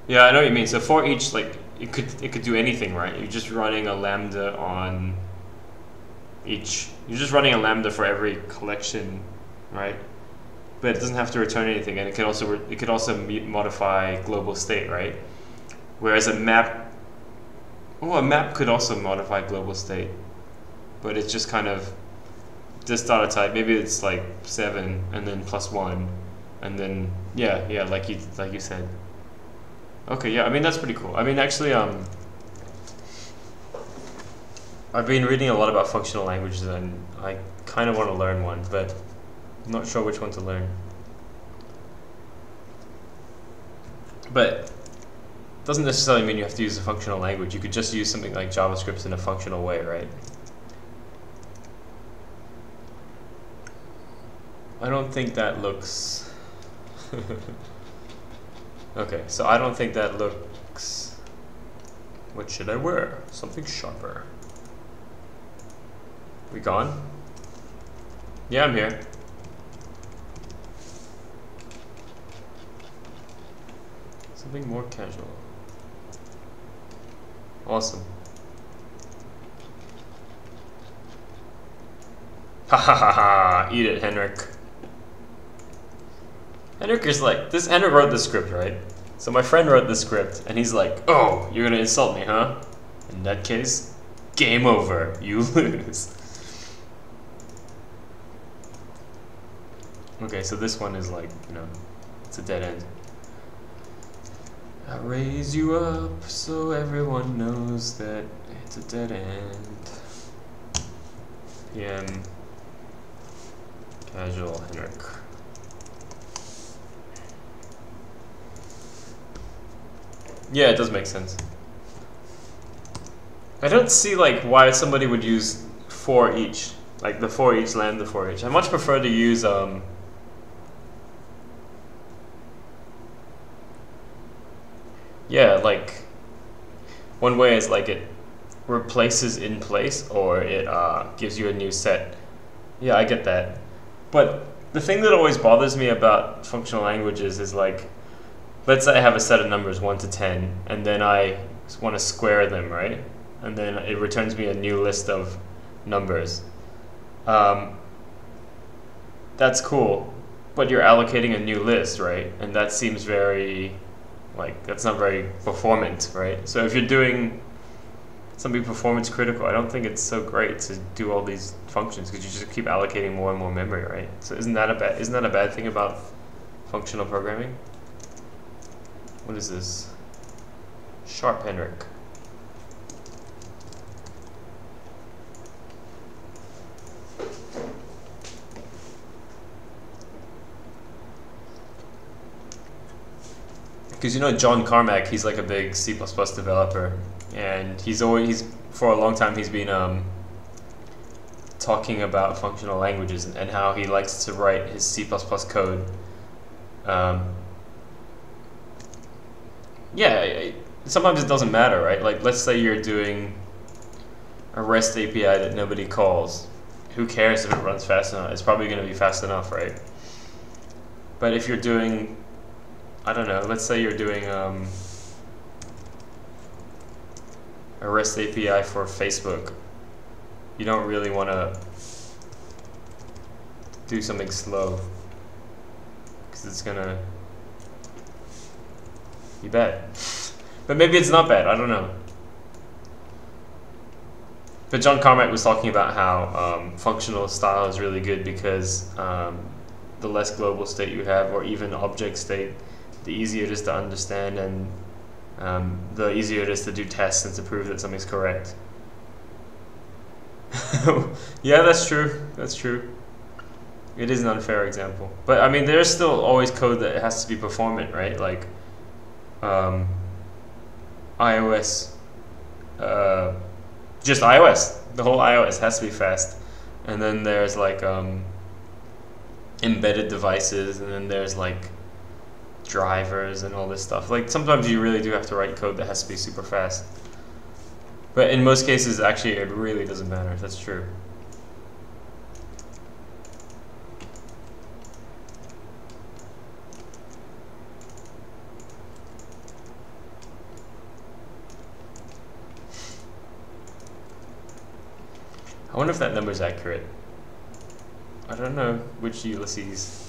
Yeah, I know what you mean. So for each, like, it could do anything, right? You're just running a lambda on each. You're just running a lambda for every collection, right? But it doesn't have to return anything, and it could also modify global state, right? Whereas a map could also modify global state, but it's just kind of this data type. Maybe it's like 7 and then +1, and then yeah, like you said. Okay, yeah, I mean, that's pretty cool. I mean, actually, I've been reading a lot about functional languages, and I kind of want to learn one, but I'm not sure which one to learn. But doesn't necessarily mean you have to use a functional language. You could just use something like JavaScript in a functional way, right? I don't think that looks... Okay, so I don't think that looks... What should I wear? Something sharper. We gone? Yeah, I'm here. Something more casual. Awesome. Ha ha ha ha! Eat it, Henrik. Henrik is like, Henrik wrote this script, right? So my friend wrote this script, and he's like, oh, you're gonna insult me, huh? In that case, game over. You lose. Okay, so this one is like, it's a dead end. I raise you up so everyone knows that it's a dead end. PM Casual Henrik. Yeah, it does make sense. I don't see like why somebody would use for each, like the for each, lambda for each. I much prefer to use yeah, like one way is like it replaces in place, or it gives you a new set. Yeah, I get that. But the thing that always bothers me about functional languages is like let's say I have a set of numbers 1 to 10, and then I want to square them, right? And then it returns me a new list of numbers. That's cool, but you're allocating a new list, right? And that seems very, like, that's not very performant, right? So if you're doing something performance critical, I don't think it's so great to do all these functions because you just keep allocating more and more memory, right? So isn't that a bad thing about functional programming? What is this? Sharp Henrik. Because you know John Carmack, he's like a big C++ developer, and he's for a long time he's been talking about functional languages and how he likes to write his C++ code. Yeah, sometimes it doesn't matter, right? Like, let's say you're doing a REST API that nobody calls. Who cares if it runs fast enough? It's probably going to be fast enough, right? But if you're doing, I don't know, let's say you're doing a REST API for Facebook. You don't really want to do something slow because it's going to be bad. But maybe it's not bad, I don't know. But John Carmack was talking about how functional style is really good because the less global state you have, or even object state, the easier it is to understand, and the easier it is to do tests and to prove that something's correct. Yeah, that's true. That's true. It is an unfair example. But I mean, there's still always code that has to be performant, right? Like iOS, just iOS. The whole iOS has to be fast. And then there's like embedded devices, and then there's like drivers and all this stuff. Like sometimes you really do have to write code that has to be super fast. But in most cases, actually, it really doesn't matter. That's true. I wonder if that number is accurate. I don't know which Ulysses.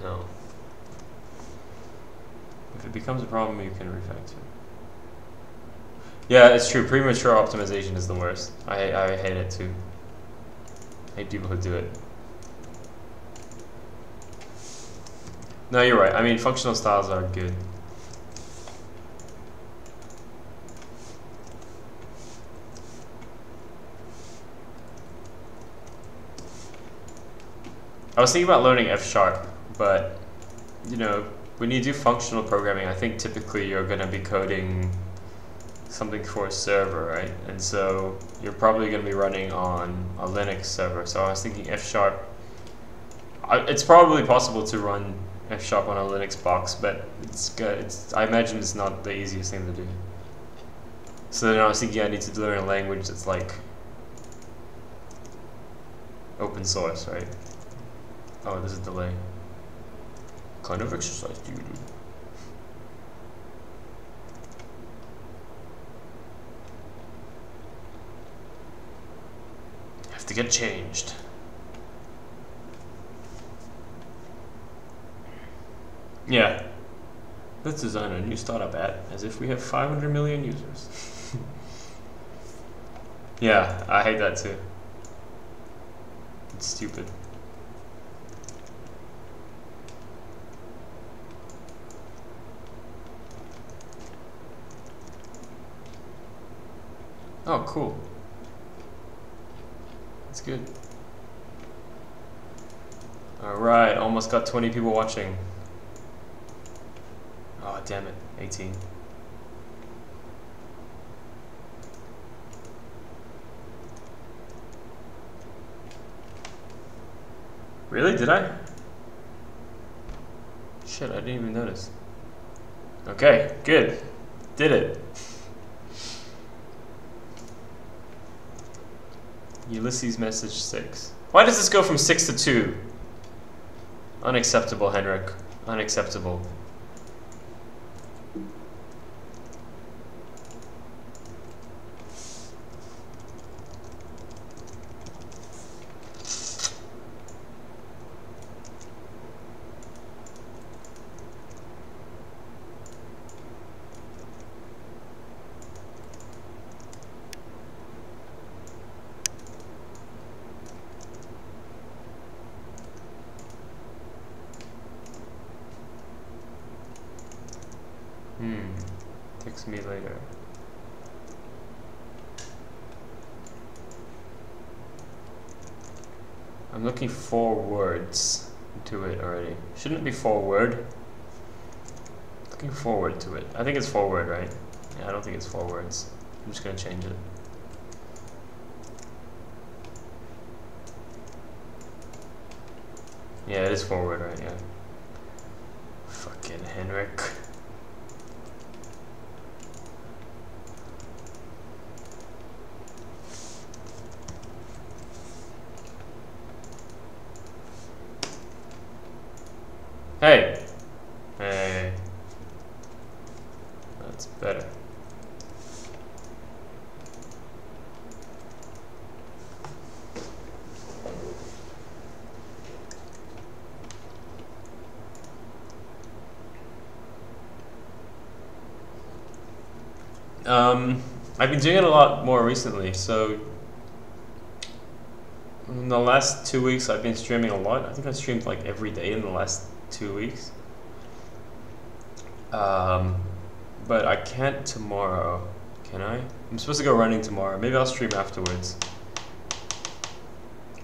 No. If it becomes a problem, you can refactor. Yeah, it's true. Premature optimization is the worst. I hate it too. I hate people who do it. No, you're right. I mean, functional styles are good. I was thinking about learning F#, but you know, when you do functional programming, I think typically you're going to be coding something for a server, right? And so you're probably going to be running on a Linux server. So I was thinking F#. It's probably possible to run F# on a Linux box, but I imagine it's not the easiest thing to do. So then I was thinking I need to learn a language that's like open source, right? Oh, there's a delay. What kind of exercise do you do? Have to get changed. Yeah. Let's design a new startup app as if we have 500 million users. Yeah, I hate that too. It's stupid. Oh, cool. That's good. Alright, almost got 20 people watching. Oh, damn it. 18. Really? Did I? Shit, I didn't even notice. Okay, good. Did it. Ulysses message 6. Why does this go from 6 to 2? Unacceptable, Henrik. Unacceptable. Text me later. I'm looking for words to it already. Shouldn't it be forward? Looking forward to it. I think it's forward, right? Yeah, I don't think it's four words. I'm just gonna change it. Yeah, it is forward, right? Yeah. Fucking Henrik. Hey! Hey. That's better. I've been doing it a lot more recently, so in the last 2 weeks I've been streaming a lot. I think I streamed like every day in the last 2 weeks. But I can't tomorrow, can I? I'm supposed to go running tomorrow. Maybe I'll stream afterwards.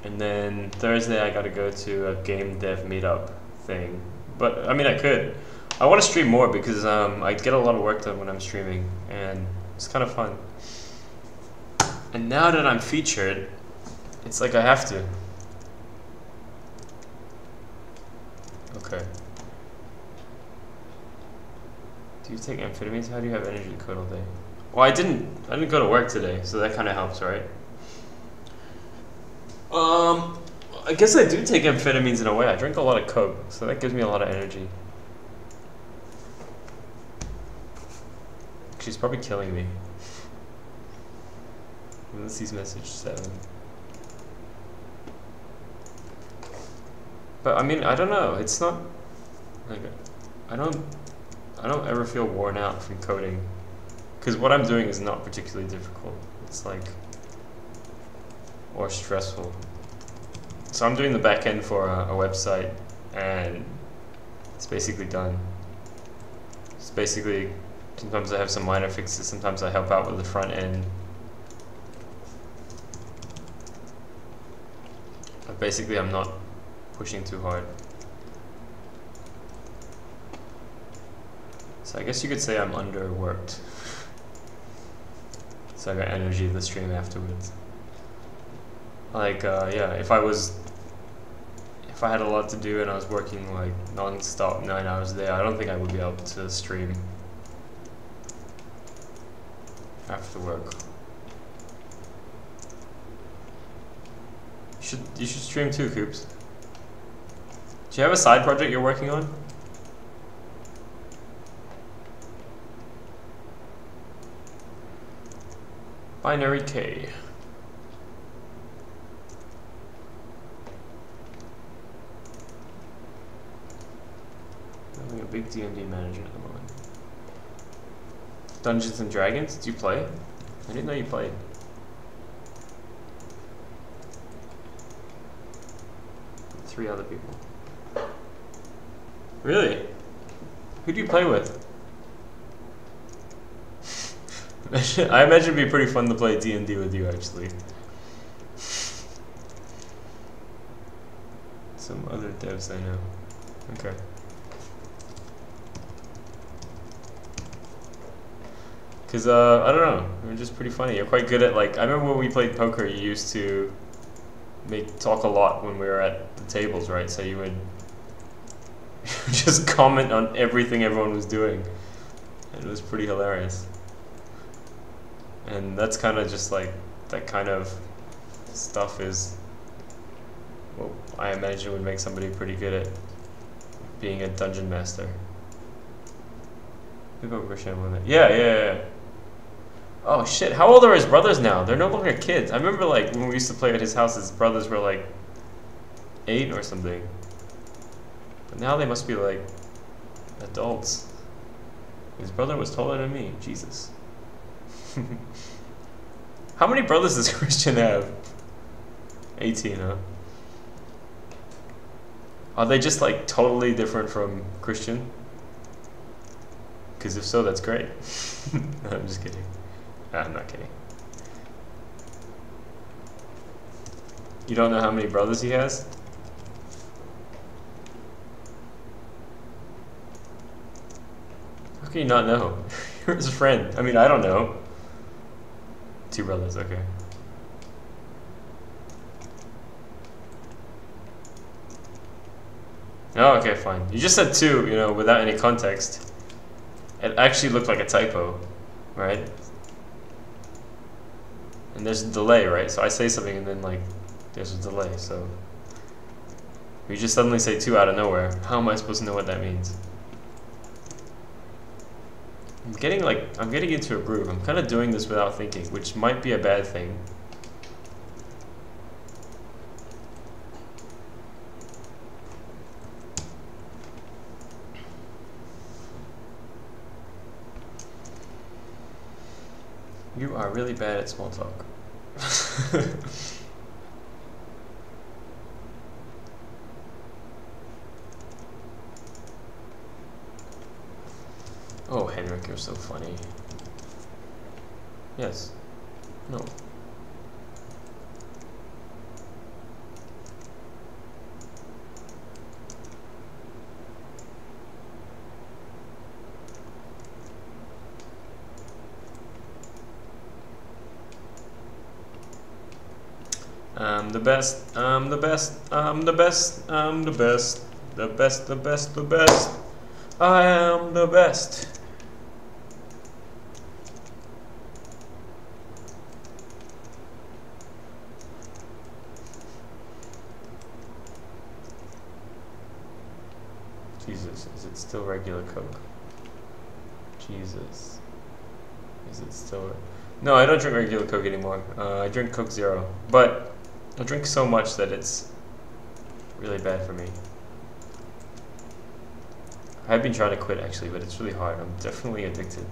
And then Thursday I gotta go to a game dev meetup thing. But I mean I could. I want to stream more because I get a lot of work done when I'm streaming and it's kind of fun. And now that I'm featured, it's like I have to. Okay. Do you take amphetamines? How do you have energy to code all day? Well, I didn't go to work today, so that kind of helps, right? I guess I do take amphetamines in a way. I drink a lot of Coke, so that gives me a lot of energy. She's probably killing me. Ulysses message 7. But I mean, I don't know. It's not like I don't ever feel worn out from coding, because what I'm doing is not particularly difficult. It's like or stressful. So I'm doing the back end for a website, and it's basically done. It's basically sometimes I have some minor fixes. Sometimes I help out with the front end. But basically, I'm not pushing too hard. So I guess you could say I'm underworked. So I got energy to stream afterwards. Like, yeah, if I had a lot to do and I was working like non-stop 9 hours a day, I don't think I would be able to stream after work. You should stream too, Coops. Do you have a side project you're working on? Binary K. Having a big D&D manager at the moment. Dungeons and Dragons? Do you play? I didn't know you played. Three other people. Really? Who do you play with? I imagine it'd be pretty fun to play D&D with you, actually. Some other devs I know. Okay. Cause I don't know, you're just pretty funny. You're quite good at like. I remember when we played poker, you used to talk a lot when we were at the tables, right? So you would just comment on everything everyone was doing. And it was pretty hilarious. And that's kind of just like, that kind of stuff is what I imagine would make somebody pretty good at being a dungeon master. Yeah. Oh shit, how old are his brothers now? They're no longer kids. I remember like when we used to play at his house, his brothers were like 8 or something. But now they must be like adults. His brother was taller than me, Jesus. How many brothers does Christian have? 18, huh? Are they just like totally different from Christian? Because if so, that's great. No, I'm just kidding. No, I'm not kidding. You don't know how many brothers he has? How can you not know? You're his friend. I mean, I don't know. 2 brothers, okay. Oh, okay, fine. You just said 2, you know, without any context. It actually looked like a typo, right? And there's a delay, right? So I say something and then, like, there's a delay, so... You just suddenly say 2 out of nowhere. How am I supposed to know what that means? I'm getting into a groove. I'm kind of doing this without thinking, which might be a bad thing. You are really bad at small talk. Oh, Henrik, you're so funny. Yes. No. I'm the best, I'm the best, I'm the best, I'm the best, the best, the best, the best. I am the best. Jesus, is it still regular Coke? Jesus. Is it still... No, I don't drink regular Coke anymore. I drink Coke Zero. But I drink so much that it's really bad for me. I've been trying to quit actually, but it's really hard. I'm definitely addicted.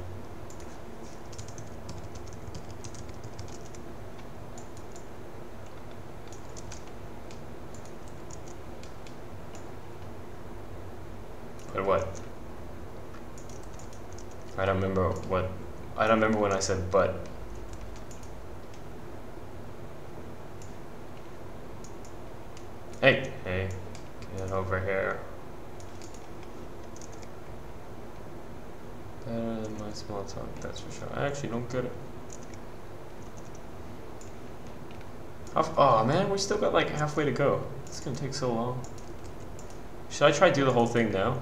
But what? I don't remember what. I don't remember when I said but. Hey, hey, get over here. Better than my small talk, that's for sure. I actually don't get it. Oh man, we still got like halfway to go. It's gonna take so long. Should I try to do the whole thing now?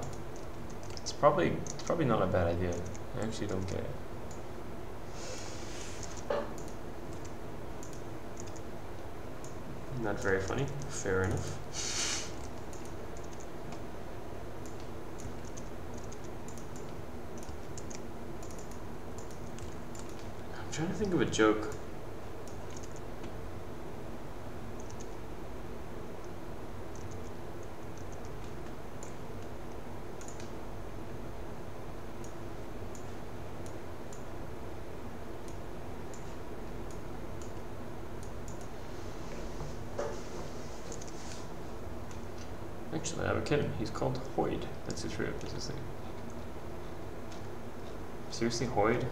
It's probably not a bad idea. I actually don't get it. Not very funny. Fair enough. I'm trying to think of a joke. Actually, I have a kid. He's called Hoyd. That's his real business name. Seriously, Hoyd?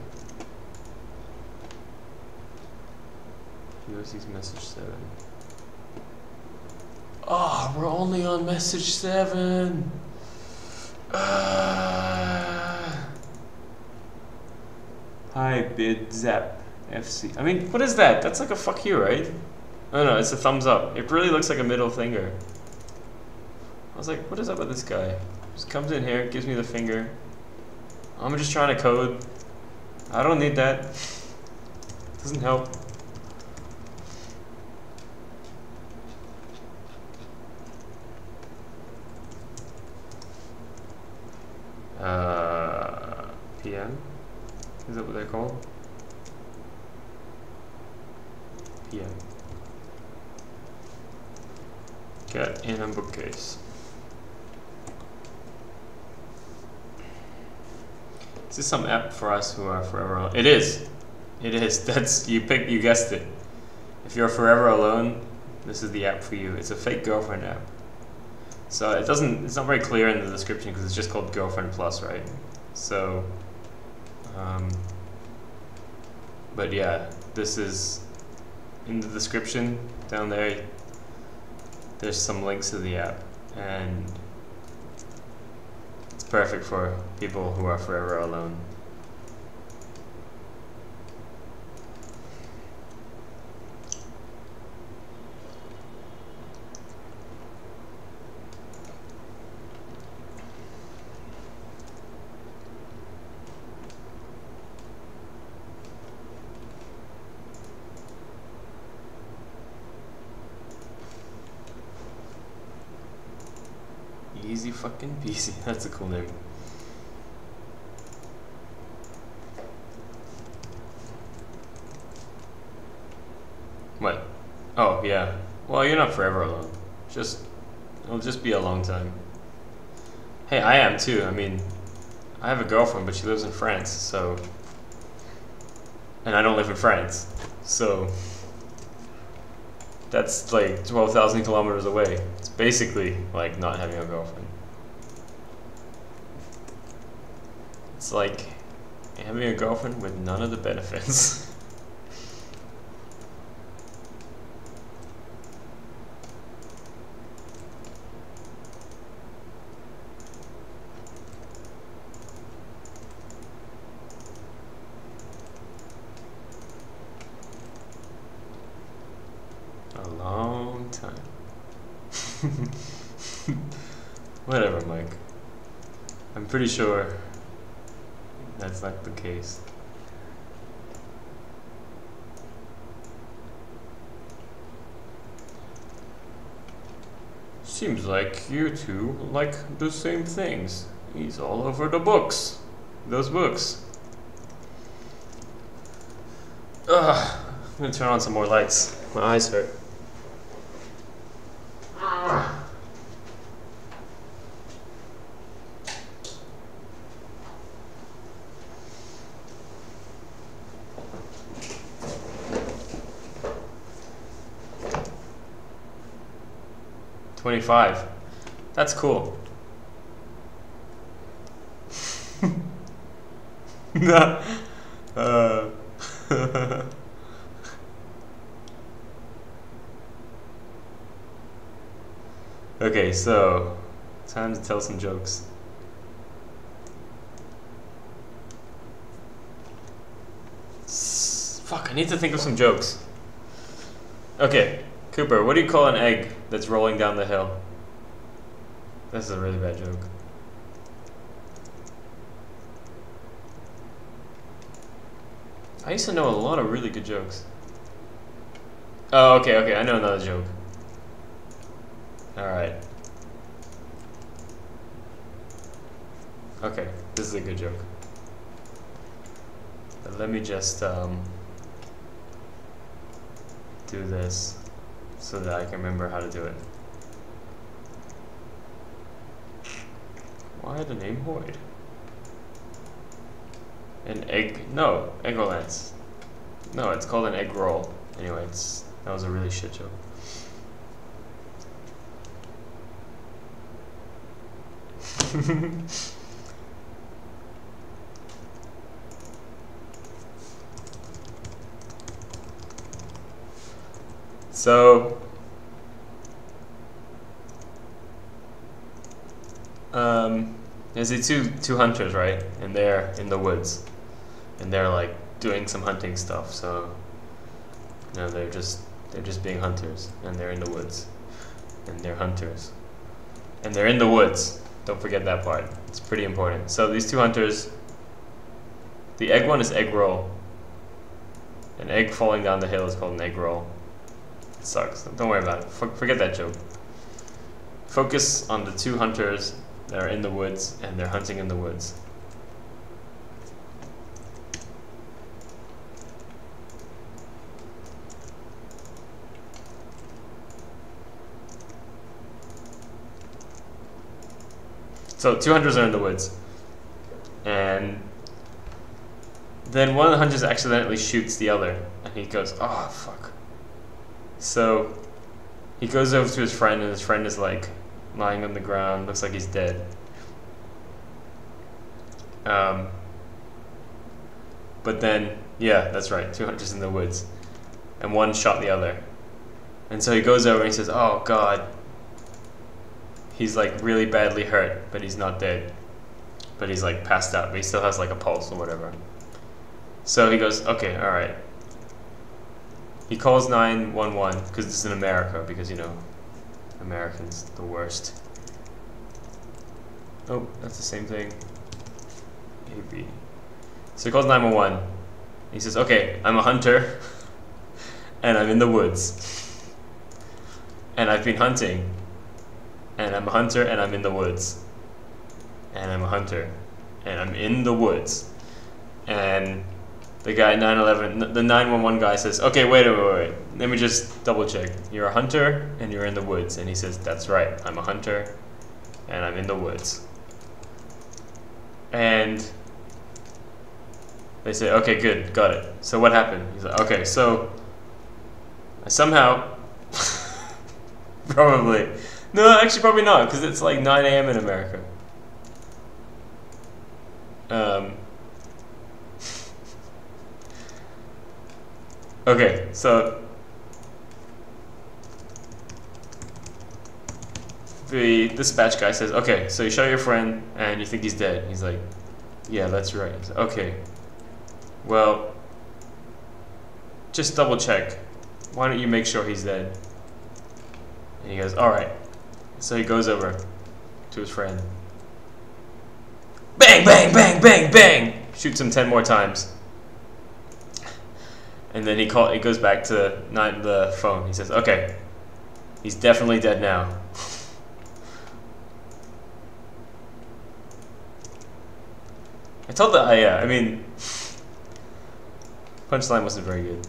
USC's message 7. Oh, we're only on message 7. Hi, Bid Zap FC. I mean, what is that? That's like a fuck you, right? Oh no, it's a thumbs up. It really looks like a middle finger. I was like, what is up with this guy? Just comes in here, gives me the finger. I'm just trying to code. I don't need that. Doesn't help. PM? Is that what they're called? PM. Get in a bookcase. Is this some app for us who are forever alone? It is. It is. That's you guessed it. If you're forever alone, this is the app for you. It's a fake girlfriend app. So it's not very clear in the description because it's just called Girlfriend Plus, right? So, but yeah, this is in the description down there. There's some links to the app, and it's perfect for people who are forever alone. Easy fucking peasy. That's a cool name. What? Oh, yeah. Well, you're not forever alone. It'll just be a long time. Hey, I am too. I mean, I have a girlfriend, but she lives in France, so... And I don't live in France, so... That's like 12,000 kilometers away. It's basically like not having a girlfriend. It's like having a girlfriend with none of the benefits. A long time. Whatever, Mike. I'm pretty sure that's not the case. Seems like you two like the same things. He's all over the books. Those books. Ugh. I'm gonna turn on some more lights. My eyes hurt. 25. That's cool. Okay, so time to tell some jokes. Fuck, I need to think of some jokes. Okay, Cooper, what do you call an egg that's rolling down the hill? This is a really bad joke. I used to know a lot of really good jokes. Oh, okay, I know another joke. Alright. Okay, this is a good joke. But let me just do this so that I can remember how to do it. Why the name Hoyd? An egg? No, Egglelance. No, it's called an egg roll. Anyway, that was a really shit joke. So, there's these two hunters, right? And they're in the woods, and they're like doing some hunting stuff. So, you know, they're just being hunters, and they're in the woods, and they're hunters, and they're in the woods. Don't forget that part. It's pretty important. So these two hunters The egg one is egg roll. An egg falling down the hill is called an egg roll. It sucks. Don't worry about it. Forget that joke. Focus on the two hunters that are in the woods, and they're hunting in the woods. So two hunters are in the woods, and then one of the hunters accidentally shoots the other, and he goes, "Oh fuck!" So he goes over to his friend, and his friend is like lying on the ground, looks like he's dead. But then, yeah, that's right, two hunters in the woods, and one shot the other, and so he goes over and he says, "Oh God." He's like really badly hurt, but he's not dead. But he's like passed out, but he still has like a pulse or whatever. So he goes, okay, alright. He calls 911, because it's in America, because, you know, Americans, the worst. Oh, that's the same thing. AB. So he calls 911. He says, okay, I'm a hunter, and I'm in the woods. And I've been hunting. And I'm a hunter, and I'm in the woods. And I'm a hunter, and I'm in the woods. And the guy 911, the 911 guy says, okay, wait. Let me just double check. You're a hunter, and you're in the woods. And he says, that's right. I'm a hunter, and I'm in the woods. And they say, okay, good, got it. So what happened? He's like, okay, so I somehow, probably, no, actually probably not, because it's like 9 a.m. in America. Okay, so the dispatch guy says, okay, so you shot your friend and you think he's dead. He's like, yeah, that's right. He's like, okay, well, just double check. Why don't you make sure he's dead? And he goes, alright. So he goes over to his friend. Bang, bang, bang, bang, bang! Shoots him 10 more times. And then he goes back to the phone. He says, okay, he's definitely dead now. I told that, yeah, I mean, punchline wasn't very good.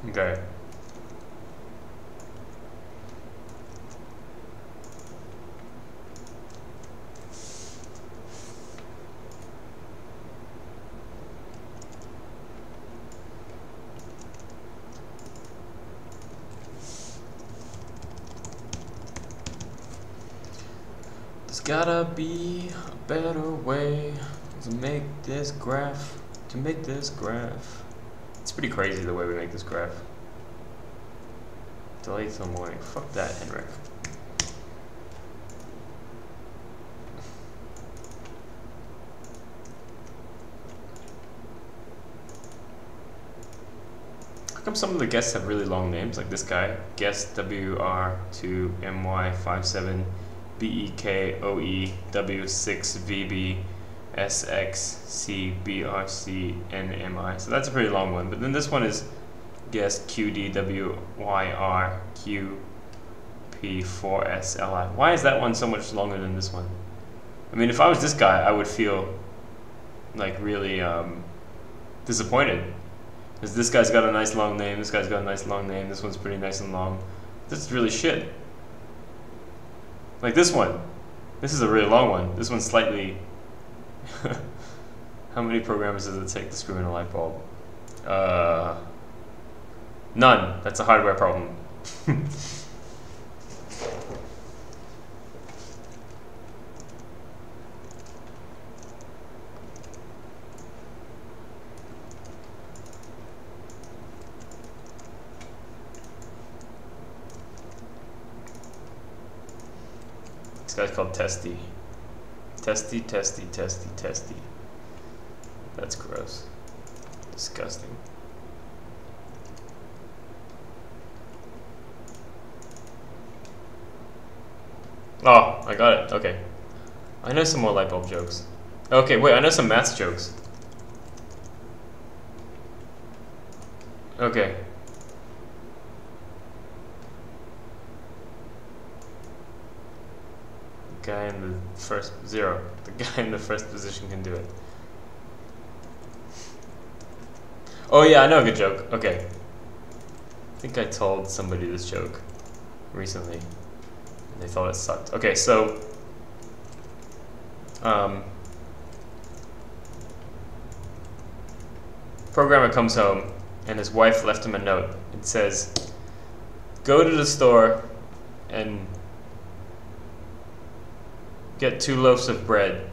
Okay. There's gotta be a better way to make this graph. It's pretty crazy the way we make this graph. Delay till morning. Fuck that, Henrik. How come some of the guests have really long names, like this guy? Guest WR2MY57BEKOEW6VB SXCBRCNMI. So that's a pretty long one. But then this one is guest QDWYRQP4SLI. Why is that one so much longer than this one? I mean, if I was this guy, I would feel like really disappointed. Because this guy's got a nice long name, this guy's got a nice long name, this one's pretty nice and long. This is really shit. Like this one. This is a really long one. This one's slightly... How many programmers does it take to screw in a light bulb? None. That's a hardware problem. This guy's called Testy. Testy, testy, testy, testy. That's gross. Disgusting. Oh, I got it. Okay. I know some more light bulb jokes. Okay, wait, I know some maths jokes. Okay. Guy in the first zero. The guy in the first position can do it. Oh yeah, I know a good joke. Okay. I think I told somebody this joke recently. And they thought it sucked. Okay, so programmer comes home and his wife left him a note. It says, go to the store and get 2 loaves of bread.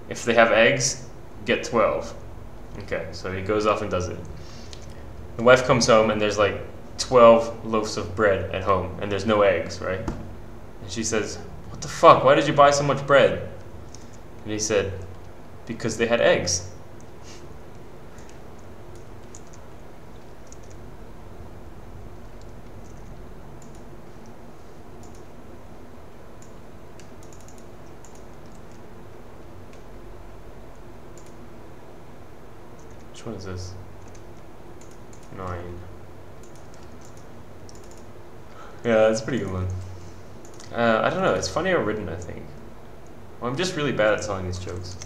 If they have eggs, get 12. Okay, so he goes off and does it. The wife comes home and there's like 12 loaves of bread at home and there's no eggs, right? And she says, what the fuck, why did you buy so much bread? And he said, because they had eggs. Which one is this? 9. Yeah, that's a pretty good one. I don't know, it's funnier written, I think. Well, I'm just really bad at telling these jokes.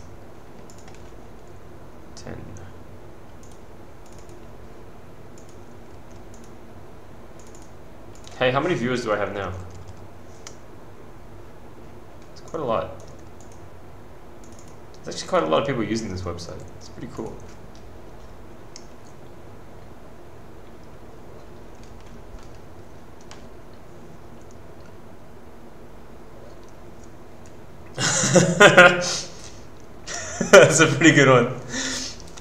10. Hey, how many viewers do I have now? It's quite a lot. There's actually quite a lot of people using this website. It's pretty cool. That's a pretty good one.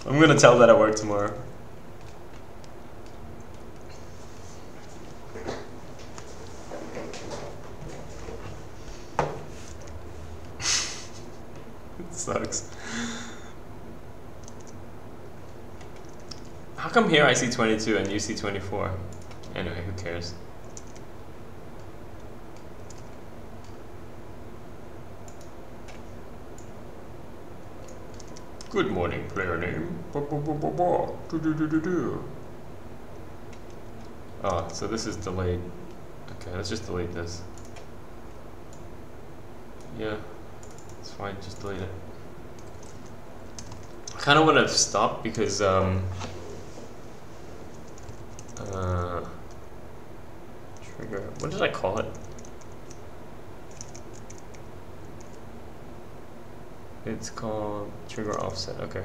I'm gonna tell that at work tomorrow. It sucks. How come here I see 22 and you see 24? Anyway, who cares? Good morning, player name. Oh, so this is delayed. Okay, let's just delete this. Yeah, it's fine, just delete it. I kind of want to stop because, trigger, what did I call it? It's called trigger offset, okay.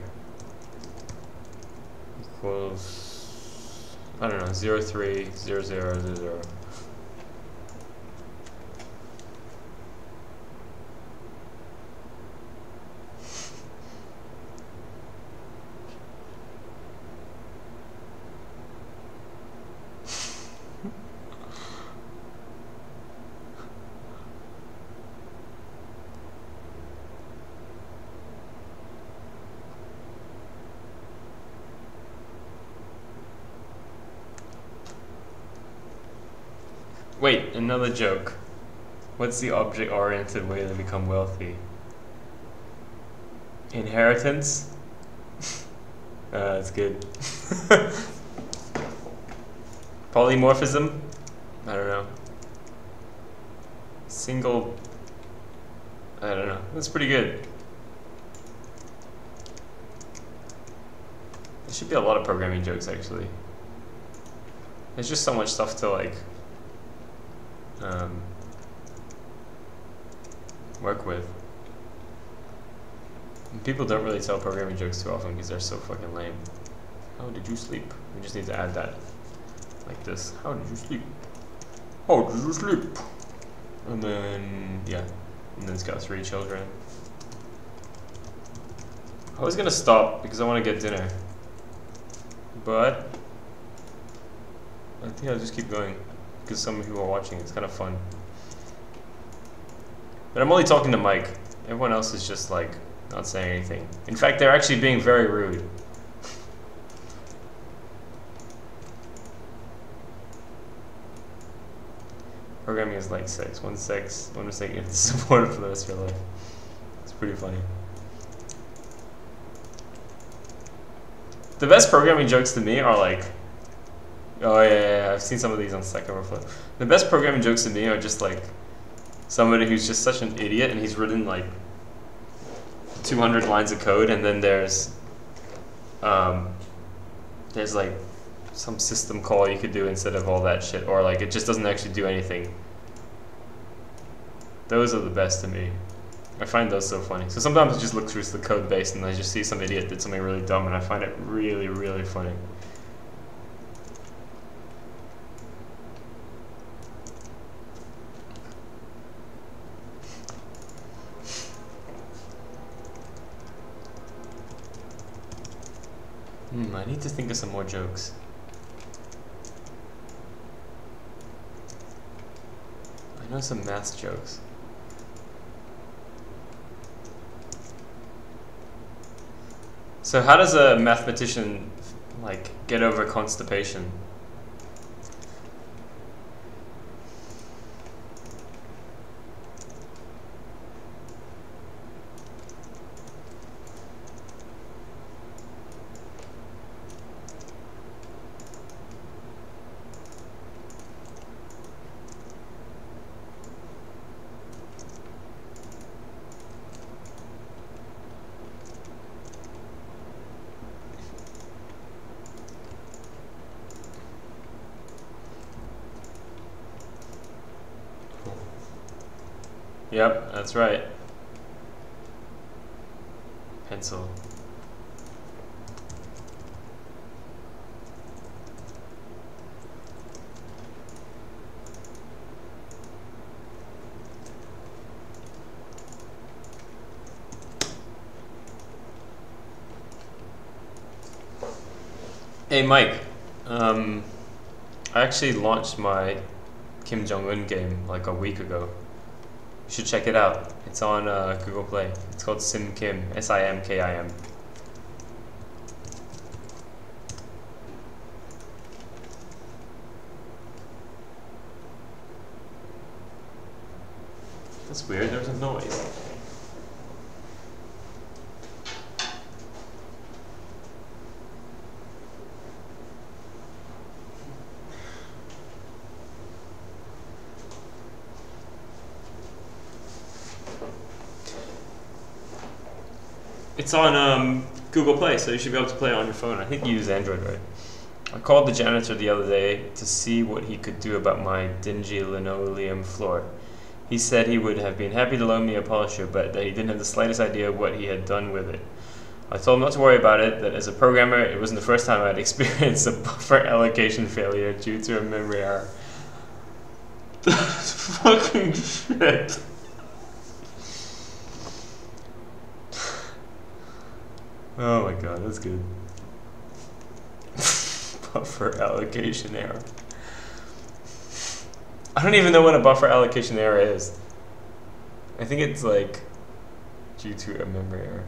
Equals, I don't know, 030000. Wait, another joke. What's the object-oriented way to become wealthy? Inheritance? That's good. Polymorphism? I don't know. Single... I don't know. That's pretty good. There should be a lot of programming jokes, actually. There's just so much stuff to, like... work with. And people don't really tell programming jokes too often because they're so fucking lame. Oh, did you sleep? We just need to add that. like this. How did you sleep? How did you sleep? And then, yeah. And then it's got 3 children. I was gonna stop because I want to get dinner. But I think I'll just keep going because some people are watching. It's kind of fun. But I'm only talking to Mike. Everyone else is just like not saying anything. In fact, they're actually being very rude. Programming is like sex. One mistake, it's supported for the rest of your life. It's pretty funny. The best programming jokes to me are like, oh yeah, I've seen some of these on Stack Overflow. The best programming jokes to me are just like somebody who's just such an idiot and he's written like 200 lines of code, and then there's like some system call you could do instead of all that shit, or like it just doesn't actually do anything. Those are the best to me. I find those so funny. So sometimes I just look through the code base and I just see some idiot did something really dumb and I find it really, really funny. I need to think of some more jokes. I know some math jokes. So how does a mathematician like get over constipation? Yep, that's right. Pencil. Hey Mike, I actually launched my Kim Jong-un game like a week ago. You should check it out. It's on Google Play. It's called SimKim, S-I-M-K-I-M. That's weird, there's a noise. It's on Google Play, so you should be able to play it on your phone. I think you use Android, right? I called the janitor the other day to see what he could do about my dingy linoleum floor. He said he would have been happy to loan me a polisher, but that he didn't have the slightest idea what he had done with it. I told him not to worry about it, that as a programmer, it wasn't the first time I'd experienced a buffer allocation failure due to a memory error. That's fucking shit. Oh my god, that's good. Buffer allocation error. I don't even know what a buffer allocation error is. I think it's like due to a memory error.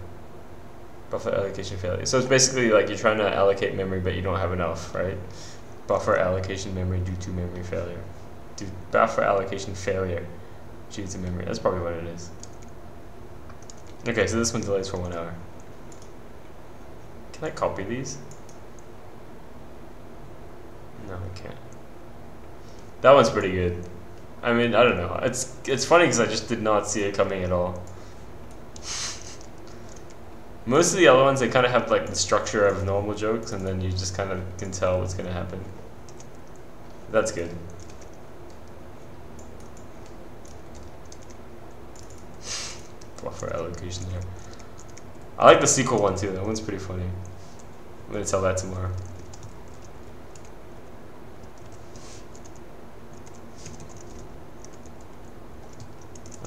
Buffer allocation failure. So it's basically like you're trying to allocate memory but you don't have enough, right? Buffer allocation memory due to memory failure. Buffer allocation failure due to memory. That's probably what it is. Okay, so this one delays for 1 hour. Can I copy these? No, I can't. That one's pretty good. I mean, I don't know. It's funny because I just did not see it coming at all. Most of the other ones, they kind of have like the structure of normal jokes, and then you just kind of can tell what's going to happen. That's good. Buffer allocation there. I like the sequel one too. That one's pretty funny. I'm gonna tell that tomorrow.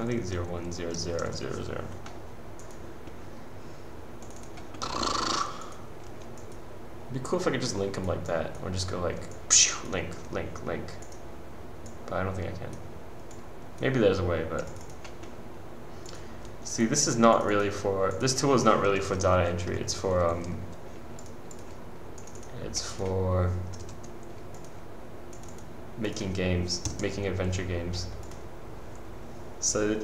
I think 010000. It'd be cool if I could just link them like that, or just go like link, link, link. But I don't think I can. Maybe there's a way, but see, this is not really for, this tool is not really for data entry. It's for making games, making adventure games. So,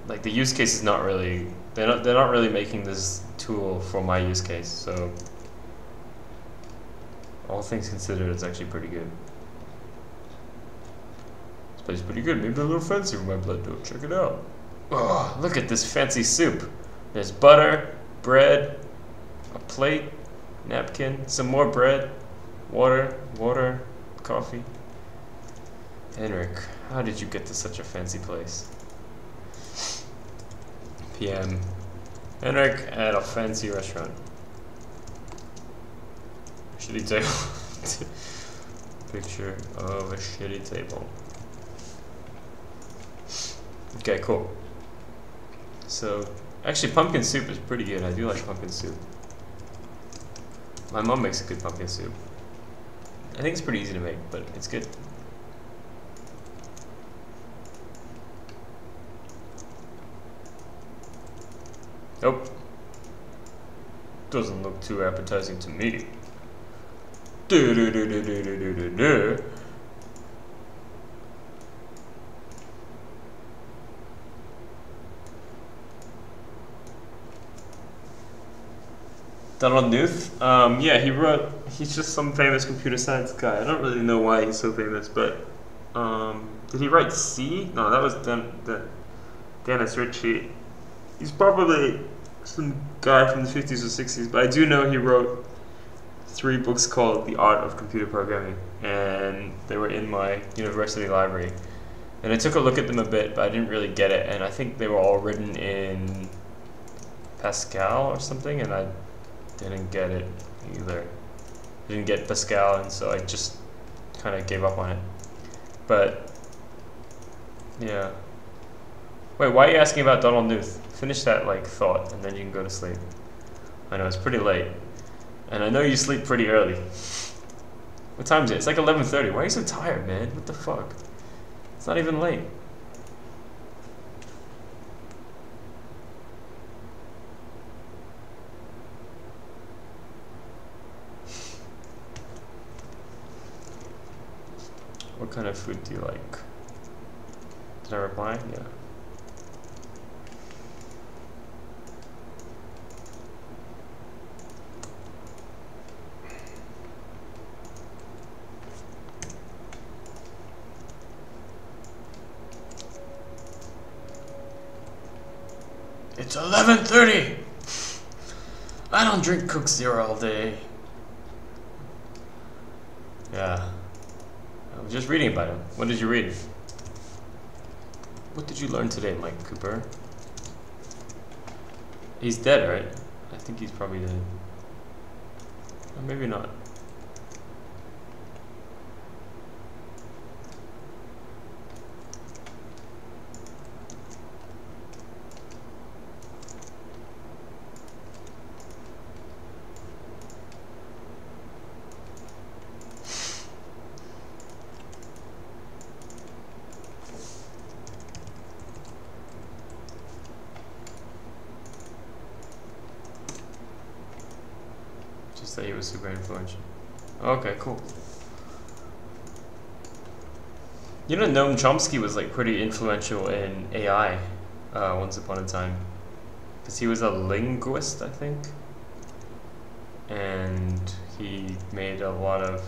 like, the use case is not really, they're not really making this tool for my use case. So, all things considered, it's actually pretty good. This place is pretty good. Maybe a little fancy for my blood dough. Check it out. Oh, look at this fancy soup. There's butter, bread, a plate, napkin, some more bread, water, coffee. Henrik, how did you get to such a fancy place? PM. Henrik at a fancy restaurant. Shitty table. Picture of a shitty table. Okay, cool. So, actually pumpkin soup is pretty good. I do like pumpkin soup. My mom makes a good pumpkin soup. I think it's pretty easy to make, but it's good. Nope. Doesn't look too appetizing to me. Donald Knuth? Yeah, he's just some famous computer science guy. I don't really know why he's so famous, but, did he write C? No, that was Dennis Ritchie. He's probably some guy from the 50s or 60s, but I do know he wrote 3 books called The Art of Computer Programming, and they were in my university library. And I took a look at them a bit, but I didn't really get it, and I think they were all written in Pascal or something, and I didn't get it either. I didn't get Pascal, and so I just kind of gave up on it. But, yeah. Wait, why are you asking about Donald Knuth? Finish that, like, thought, and then you can go to sleep. I know, it's pretty late. And I know you sleep pretty early. What time is it? It's like 11:30. Why are you so tired, man? What the fuck? It's not even late. What kind of food do you like? Did I reply? Yeah. It's 11:30. I don't drink Coke Zero all day. Yeah. I was just reading about him. What did you read? What did you learn today, Mike Cooper? He's dead, right? I think he's probably dead. Or maybe not. That he was super influential. Okay, cool. You know, Noam Chomsky was like pretty influential in AI once upon a time, because he was a linguist, I think, and he did a lot of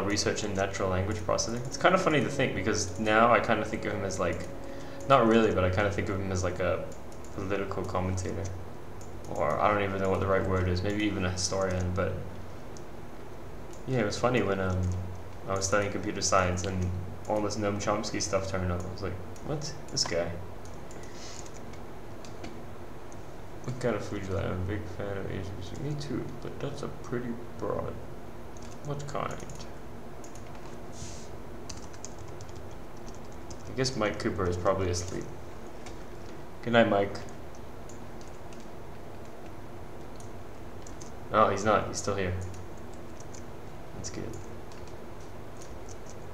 research in natural language processing. It's kind of funny to think, because now I kind of think of him as like, not really, but I kind of think of him as like a political commentator. Or I don't even know what the right word is, maybe even a historian, but yeah, it was funny when I was studying computer science and all this Noam Chomsky stuff turned up. I was like, what? This guy. What kind of food do you like? I'm a big fan of Asian cuisine. Me too, but that's a pretty broad. What kind? I guess Mike Cooper is probably asleep. Good night, Mike. Oh, he's not. He's still here. That's good.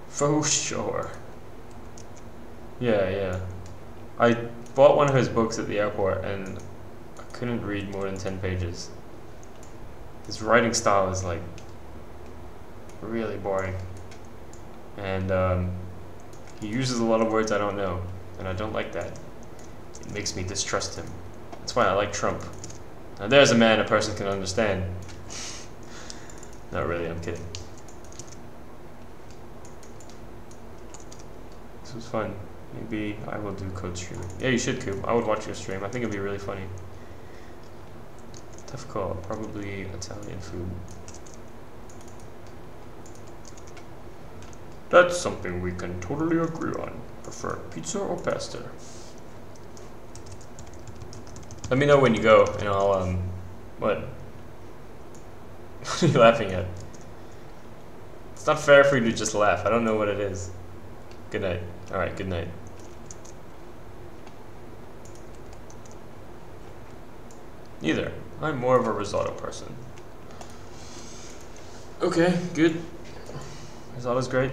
For sure. Yeah. I bought one of his books at the airport and I couldn't read more than 10 pages. His writing style is like really boring. And he uses a lot of words I don't know, and I don't like that. It makes me distrust him. That's why I like Trump. Now there's a man a person can understand. Not really, I'm kidding. This was fun. Maybe I will do code streaming. Yeah, you should, Coop. I would watch your stream. I think it'd be really funny. Tough call. Probably Italian food. That's something we can totally agree on. Prefer pizza or pasta? Let me know when you go, and I'll, what? What are you laughing at? It's not fair for you to just laugh. I don't know what it is. Good night. Alright, good night. Neither. I'm more of a risotto person. Okay, good. Risotto's great.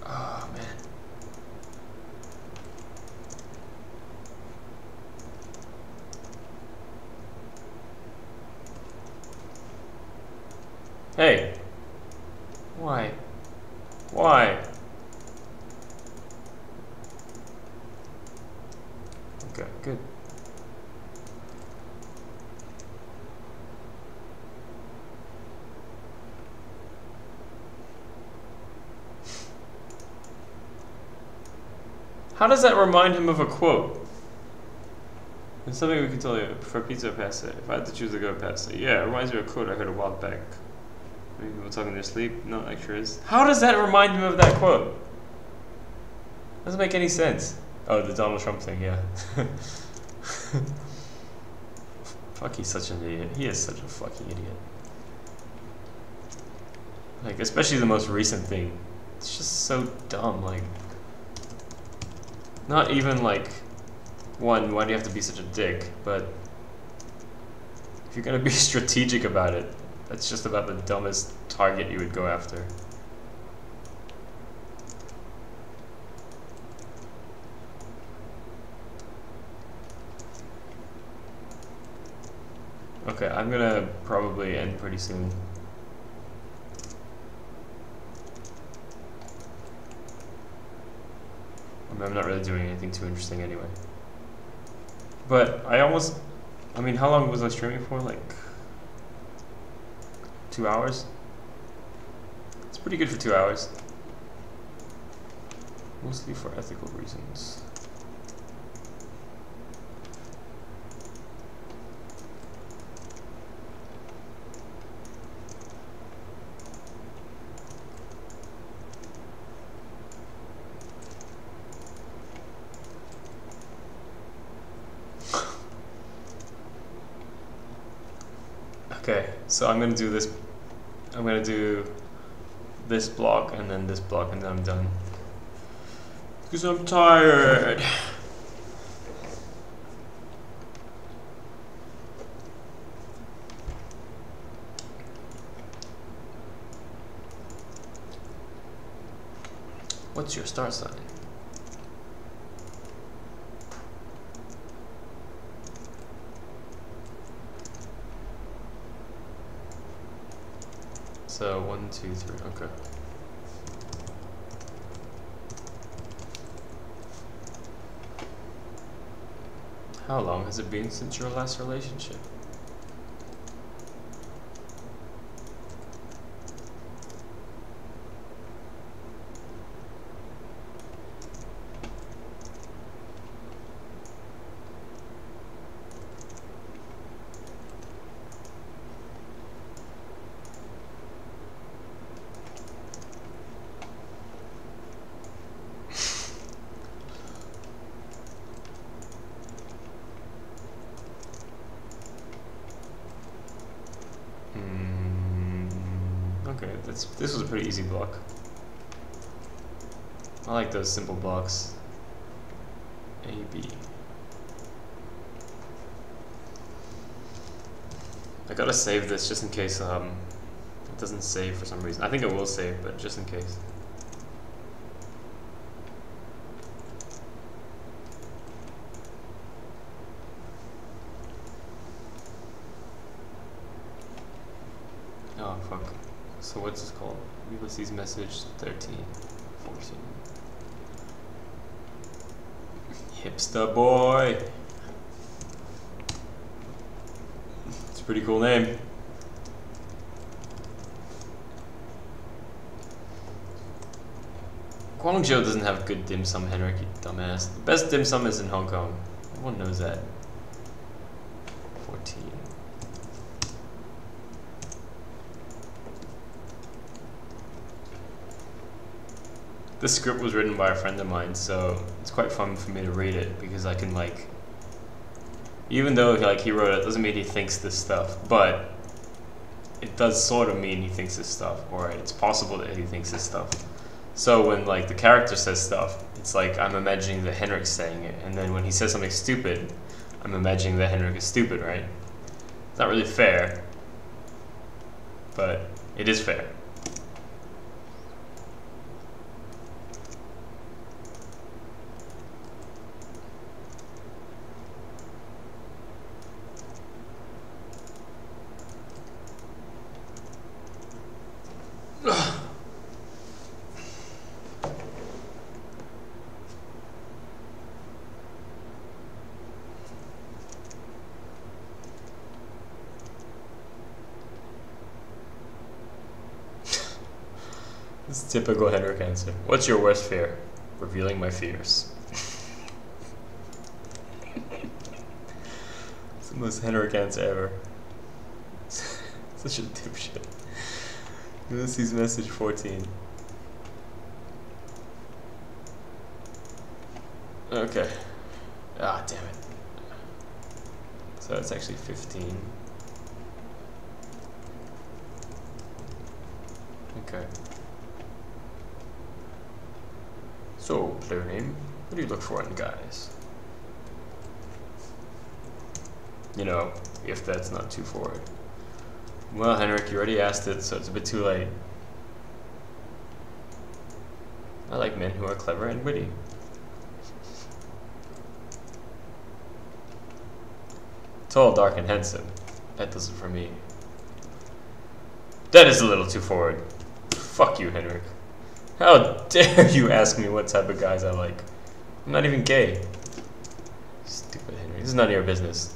Oh, man. Hey. Why? Why? Okay, good. How does that remind him of a quote? It's something we can tell you. For pizza or pasta? If I had to choose to go pasta. Yeah, it reminds me of a quote I heard a while back. Maybe people talking in their sleep? No, like sure is. How does that remind him of that quote? Doesn't make any sense. Oh, the Donald Trump thing, yeah. Fuck, he's such an idiot. He is such a fucking idiot. Like, especially the most recent thing. It's just so dumb, like... Not even, like... One, why do you have to be such a dick? But... If you're gonna be strategic about it, that's just about the dumbest target you would go after. Okay, I'm gonna probably end pretty soon. I mean, I'm not really doing anything too interesting anyway. But I mean, how long was I streaming for? Like 2 hours? It's pretty good for 2 hours. Mostly for ethical reasons. Okay, so I'm gonna do this. I'm gonna do this block and then this block and then I'm done. Because I'm tired. What's your star sign? So 1, 2, 3, okay. How long has it been since your last relationship? Okay, this was a pretty easy block. I like those simple blocks. A, B. I gotta save this just in case it doesn't save for some reason. I think it will save, but just in case. Oh fuck. So what's this called? Ulysses message 13, 14. Hipster boy. It's a pretty cool name. Guangzhou doesn't have good dim sum, Henrik, you dumbass. The best dim sum is in Hong Kong. Everyone knows that. 14. This script was written by a friend of mine, so it's quite fun for me to read it because I can like, even though like he wrote it, doesn't mean he thinks this stuff, but it does sort of mean he thinks this stuff, or it's possible that he thinks this stuff. So when like the character says stuff, it's like I'm imagining that Henrik's saying it, and then when he says something stupid, I'm imagining that Henrik is stupid, right? It's not really fair, but it is fair. This is typical Henrik answer. What's your worst fear? Revealing my fears. It's the most Henrik answer ever. Such a dipshit. Ulysses message 14. Okay. Ah, damn it. So it's actually 15. Okay. So, player name, what do you look for in guys? You know, if that's not too forward. Well, Henrik, you already asked it, so it's a bit too late. I like men who are clever and witty. Tall, dark, and handsome. That does it for me. That is a little too forward. Fuck you, Henrik. How dare you ask me what type of guys I like? I'm not even gay. Stupid Henry. This is none of your business.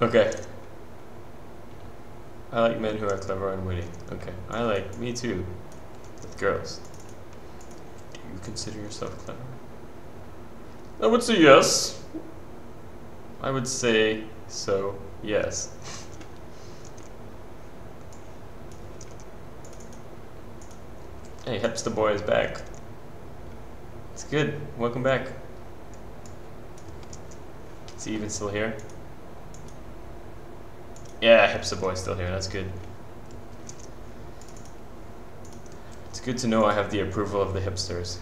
Okay. I like men who are clever and witty. Okay. I like me too. With girls. Do you consider yourself clever? I would say yes. I would say so, yes. Hey, Hipster Boy is back. It's good. Welcome back. Is he even still here? Yeah, Hipster Boy's still here. That's good. It's good to know I have the approval of the hipsters.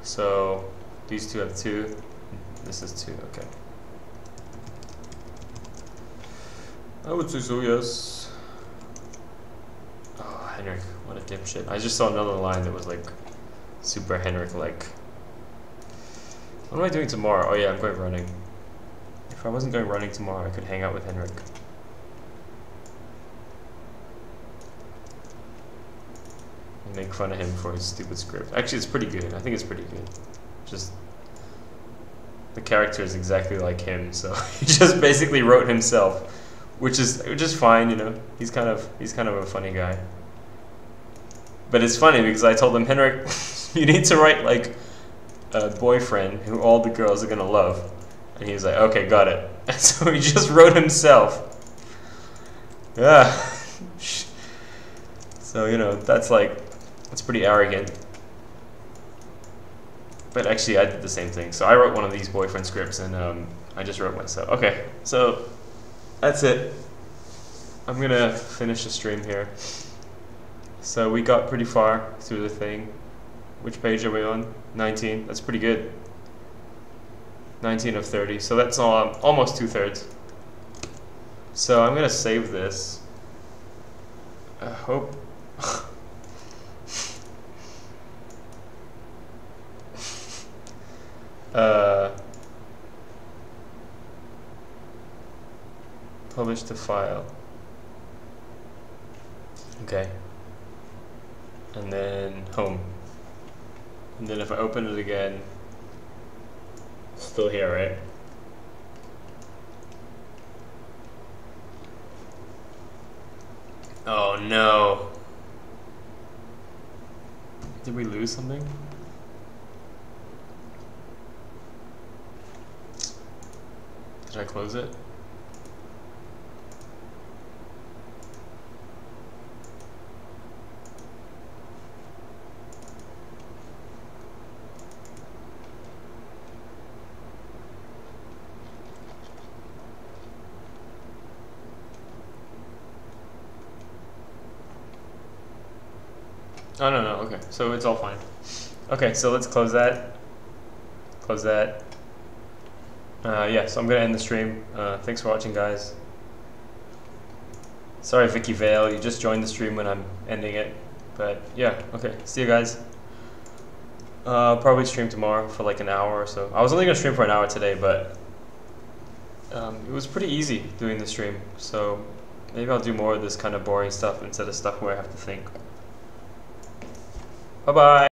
So these two have 2. This is 2. Okay. I would say so, yes. Oh, Henrik, what a dipshit. I just saw another line that was like super Henrik-like. What am I doing tomorrow? Oh yeah, I'm going running. If I wasn't going running tomorrow, I could hang out with Henrik. And make fun of him for his stupid script. Actually, it's pretty good. I think it's pretty good. Just the character is exactly like him, so he just basically wrote himself, which is fine, you know. He's kind of a funny guy. But it's funny because I told him, Henrik, you need to write like a boyfriend who all the girls are gonna love, And he was like, okay, got it. And so he just wrote himself. Yeah. So, you know, that's pretty arrogant. But actually, I did the same thing. So I wrote one of these boyfriend scripts, and I just wrote myself. Okay, so that's it. I'm gonna finish the stream here. So we got pretty far through the thing. Which page are we on? 19. That's pretty good. 19 of 30. So that's almost 2/3. So I'm gonna save this. I hope. Publish the file. Okay. And then home. And then if I open it again, still here, right? Oh no. Did we lose something? Did I close it? Oh, no, okay. So it's all fine. Okay, so let's close that. Close that. Yeah, so I'm going to end the stream. Thanks for watching, guys. Sorry, Vicky Vale, you just joined the stream when I'm ending it. But yeah, okay. See you guys. Probably stream tomorrow for like an hour or so. I was only going to stream for an hour today, but it was pretty easy doing the stream. So maybe I'll do more of this kind of boring stuff instead of stuff where I have to think. Bye-bye.